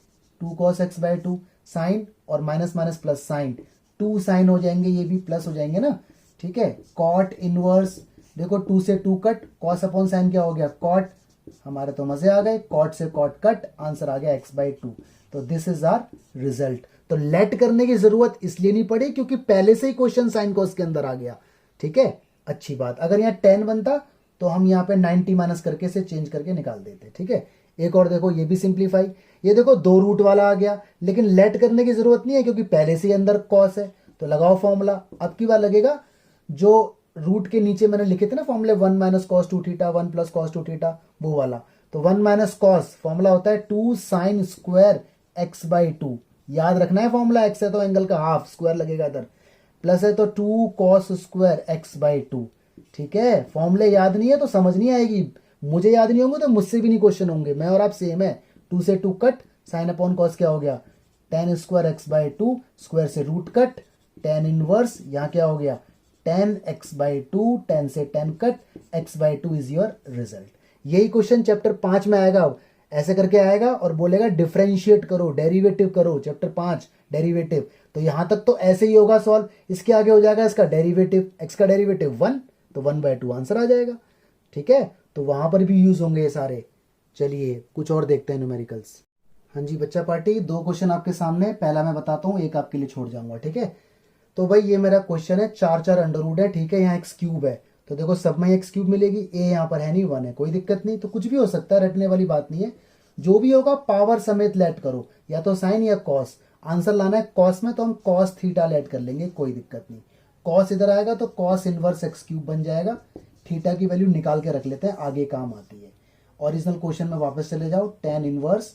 2 कॉस एक्स बाई 2, साइन और minus minus plus sine, 2 sine हो जाएंगे, ये भी प्लस हो जाएंगे ना, ठीक है। कॉट इनवर्स, देखो 2 से 2 कट, कॉस अपॉन साइन क्या हो गया कॉट, हमारे तो मजे आ गए, कॉट से कॉट कट, आंसर आ गया एक्स बाई 2। तो दिस इज आर रिजल्ट। तो लेट करने की जरूरत इसलिए नहीं पड़ी क्योंकि पहले से ही क्वेश्चन साइन कॉस के अंदर आ गया, ठीक है। अच्छी बात, अगर यहाँ 10 बनता तो हम यहाँ पे 90 माइनस करके से चेंज करके निकाल देते, ठीक है। एक और देखो, ये भी सिंप्लीफाई, ये देखो 2 रूट वाला आ गया, लेकिन लेट करने की जरूरत नहीं है क्योंकि पहले से ही अंदर कॉस है, तो लगाओ फॉर्मूला। अब की बार लगेगा जो रूट के नीचे मैंने लिखे थे ना फॉर्मूले, 1 minus cos 2 theta, 1 plus cos 2 theta, वो वाला। तो 1 माइनस कॉस फॉर्मूला होता है 2 साइन स्क्वायर एक्स बाई 2, याद रखना है फॉर्मूला, एक्स है तो एंगल का हाफ, स्क्वायर लगेगा इधर, प्लस है तो 2 कॉस स्क्वायर एक्स बाई 2। ठीक है, फॉर्मूले याद नहीं है तो समझ नहीं आएगी, मुझे याद नहीं होंगे तो मुझसे भी नहीं क्वेश्चन होंगे, मैं और आप सेम है। 2 से 2 कट, साइन अपॉन कॉस क्या हो गया, ten square x by 2, square से रूट कट, टेन इनवर्स, यहाँ क्या हो गया टेन एक्स बाई 2, टेन से 10 cut, x by 2 is your result. यही क्वेश्चन चैप्टर 5 में आएगा, अब ऐसे करके आएगा और बोलेगा डिफरेंशिएट करो, डेरिवेटिव करो, चैप्टर 5 डेरिवेटिव। तो यहां तक तो ऐसे ही होगा सॉल्व, इसके आगे हो जाएगा इसका डेरिवेटिव, एक्स का डेरिवेटिव 1, तो 1/2 आंसर आ जाएगा। ठीक है, तो वहां पर भी यूज होंगे ये सारे। चलिए कुछ और देखते हैं न्यूमेरिकल्स। हाँ जी बच्चा पार्टी, 2 क्वेश्चन आपके सामने, पहला मैं बताता हूँ, एक आपके लिए छोड़ जाऊंगा। ठीक है, तो भाई ये मेरा क्वेश्चन है, 4 अंडर रूट है। ठीक है, यहाँ एक्स क्यूब है, तो देखो सब में एक्स क्यूब मिलेगी, ए यहाँ पर है नहीं, 1 है, कोई दिक्कत नहीं, तो कुछ भी हो सकता है, रटने वाली बात नहीं है। जो भी होगा पावर समेत लेट करो, या तो साइन या कॉस। आंसर लाना है कॉस में, तो हम कॉस थीटा लेट कर लेंगे, कोई दिक्कत नहीं। कॉस इधर आएगा तो कॉस इनवर्स एक्स क्यूब बन जाएगा। थीटा की वैल्यू निकाल के रख लेते हैं, आगे काम आती है। ओरिजिनल क्वेश्चन में वापस चले जाओ, tan inverse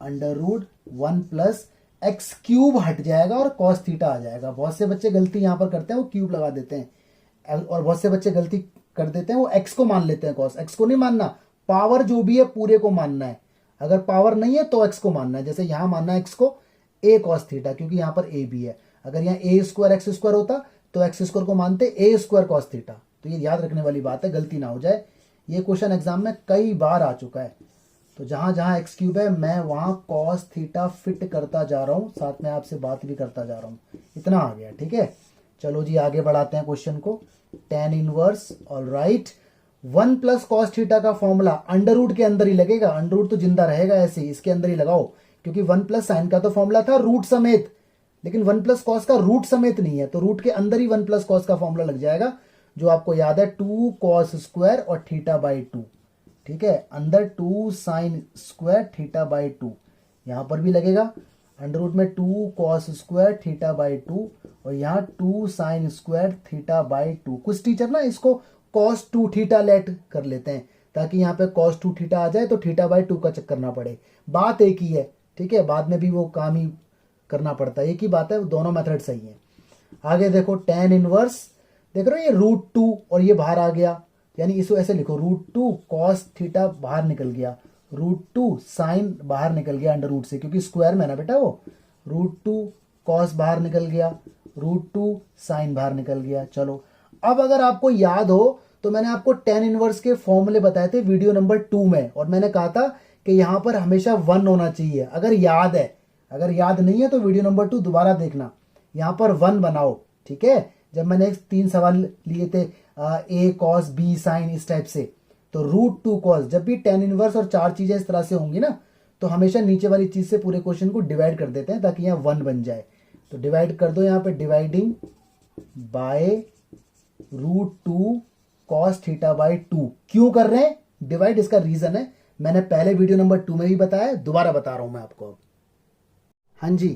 under root 1 plus x cube हट जाएगा और कॉस थीटा आ जाएगा। बहुत से बच्चे गलती यहाँ पर करते हैं, वो क्यूब लगा देते हैं, और बहुत से बच्चे गलती कर देते हैं, वो एक्स को मान लेते हैं कॉस। एक्स को नहीं मानना, पावर जो भी है पूरे को मानना है। अगर पावर नहीं है तो एक्स को मानना है, जैसे यहाँ मानना है एक्स को ए कॉस थीटा, क्योंकि यहाँ पर ए भी है। अगर यहाँ ए स्क्वायर एक्स स्क्वायर होता तो एक्स स्क्वायर को मानते ए स्क्वायर कॉस थीटा। तो ये याद रखने वाली बात है, गलती ना हो जाए। ये क्वेश्चन एग्जाम में कई बार आ चुका है। तो जहां जहां एक्स क्यूब है मैं वहां कॉस थीटा फिट करता जा रहा हूं, साथ में आपसे बात भी करता जा रहा हूं। इतना आ गया। ठीक है, चलो जी आगे बढ़ाते हैं क्वेश्चन को। Tan inverse, all right, 1 plus cos theta का फॉर्मूला अंडर रूट के अंदर ही लगेगा। अंडर रूट तो जिंदा रहेगा ऐसे ही, इसके अंदर ही लगाओ, क्योंकि 1 प्लस साइन का तो फॉर्मूला था रूट समेत, लेकिन 1 प्लस कॉस का रूट समेत नहीं है, तो रूट के अंदर ही 1 प्लस कॉस का फॉर्मूला लग जाएगा, जो आपको याद है 2 कॉस स्क्वायर और थीटा बाई 2। ठीक है, अंदर 2 साइन स्क्वायर थीटा बाई 2, यहां पर भी लगेगा अंडर रूट में 2 कॉस स्क्वायर थीटा बाई 2, और यहाँ 2 साइन स्क्वायर थीटा बाई 2। कुछ टीचर ना इसको कॉस 2 थीटा लेट कर लेते हैं, ताकि यहाँ पे कॉस 2 थीटा आ जाए तो थीटा बाई 2 का चक्कर ना पड़े। बात एक ही है, ठीक है, बाद में भी वो काम ही करना पड़ता है, एक ही बात है, दोनों मेथड सही है। आगे देखो, टेन इनवर्स, देख रहे हो ये रूट 2 और ये बाहर आ गया, यानी इसको ऐसे लिखो, रूट 2 कॉस थीटा बाहर निकल गया, रूट 2 साइन बाहर निकल गया अंडर रूट से, क्योंकि स्क्वायर में ना बेटा वो, रूट 2 कॉस बाहर निकल गया, रूट 2 साइन बाहर निकल गया। चलो अब अगर आपको याद हो तो मैंने आपको टेन इनवर्स के फॉर्मूले बताए थे वीडियो नंबर 2 में, और मैंने कहा था कि यहां पर हमेशा 1 होना चाहिए, अगर याद है। अगर याद नहीं है तो वीडियो नंबर 2 दोबारा देखना, यहां पर 1 बनाओ। ठीक है, जब मैंने 3 सवाल लिए थे, ए कॉस बी साइन, इस टाइप से, तो रूट 2 कॉस, जब भी टेन इनवर्स और 4 चीजें इस तरह से होंगी ना, तो हमेशा नीचे वाली चीज से पूरे क्वेश्चन को डिवाइड कर देते हैं, ताकि यहाँ 1 बन जाए। तो डिवाइड कर दो, यहाँ पे dividing by root 2 cos theta by 2। क्यों कर रहे हैं डिवाइड, इसका रीजन है, मैंने पहले वीडियो नंबर 2 में भी बताया, दोबारा बता रहा हूं मैं आपको अब। हाँ जी,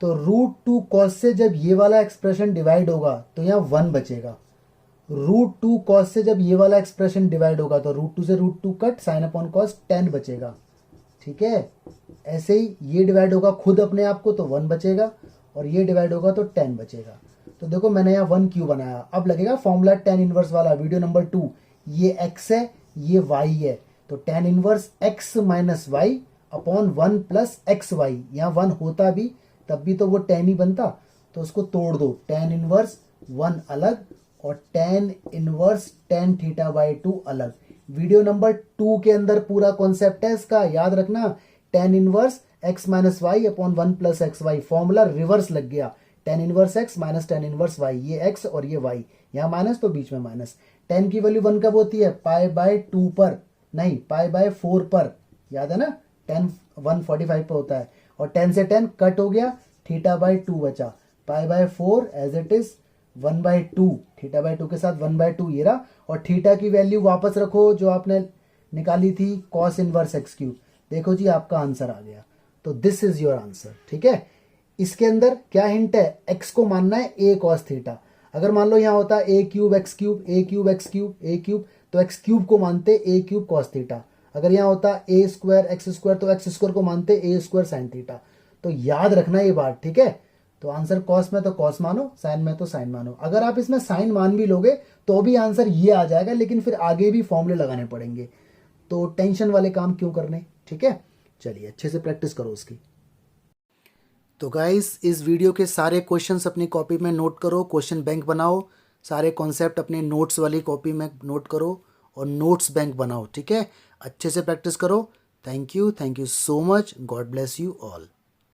तो रूट 2 कॉस से जब ये वाला एक्सप्रेशन डिवाइड होगा तो यहाँ 1 बचेगा। रूट 2 कॉस से जब ये वाला एक्सप्रेशन डिवाइड होगा तो रूट 2 से root 2 cut, sine upon cos 10 बचेगा। ठीक है, ऐसे ही ये डिवाइड होगा खुद अपने आप को तो 1 बचेगा, और ये डिवाइड होगा तो 10 बचेगा। तो देखो मैंने यहाँ 1 क्यों बनाया, अब लगेगा फॉर्मूला टेन इनवर्स वाला, वीडियो नंबर 2। ये x है, ये y है, तो tan inverse x minus y upon 1 plus x y. यहाँ 1 होता भी तब भी तो वो 10 ही बनता, तो उसको तोड़ दो, टेन इनवर्स 1 अलग और tan inverse tan theta by 2 अलग। वीडियो नंबर 2 के अंदर पूरा कॉन्सेप्ट है इसका, याद रखना, tan inverse x minus y upon 1 plus x y, formula reverse लग गया, tan inverse x minus tan inverse y, ये x और ये y, यहाँ माइनस तो बीच में माइनस। 10 की वैल्यू 1 कब होती है, पाई बाय 2 पर, नहीं पाई बाय 4 पर, याद है ना, 10 145 पर होता है, और 10 से 10 कट हो गया, थीटा बाई 2 बचा, pi by 4 as it is 1/2, theta by 2 के साथ 1/2 ये रहा, और थीटा की वैल्यू वापस रखो जो आपने निकाली थी कॉस इनवर्स एक्स क्यूब। देखो जी आपका आंसर आ गया, तो दिस इज योर आंसर। ठीक है, इसके अंदर क्या हिंट है, एक्स को मानना है ए कॉस थीटा। अगर मान लो यहाँ होता ए क्यूब एक्स क्यूब, ए क्यूब एक्स क्यूब, ए क्यूब, तो एक्स क्यूब को मानते ए क्यूब कॉस थीटा। अगर यहाँ होता ए स्क्वायर एक्स स्क्वायर, तो एक्स स्क्वायर को मानते ए स्क्वायर साइन थीटा। तो याद रखना ये बात, ठीक है। तो आंसर कॉस में तो कॉस मानो, साइन में तो साइन मानो। अगर आप इसमें साइन मान भी लोगे तो भी आंसर ये आ जाएगा, लेकिन फिर आगे भी फॉर्मूले लगाने पड़ेंगे, तो टेंशन वाले काम क्यों करने। ठीक है, चलिए अच्छे से प्रैक्टिस करो उसकी। तो गाइस इस वीडियो के सारे क्वेश्चंस अपनी कॉपी में नोट करो, क्वेश्चन बैंक बनाओ, सारे कॉन्सेप्ट अपने नोट्स वाली कॉपी में नोट करो और नोट्स बैंक बनाओ। ठीक है, अच्छे से प्रैक्टिस करो। Thank you so much, God bless you all.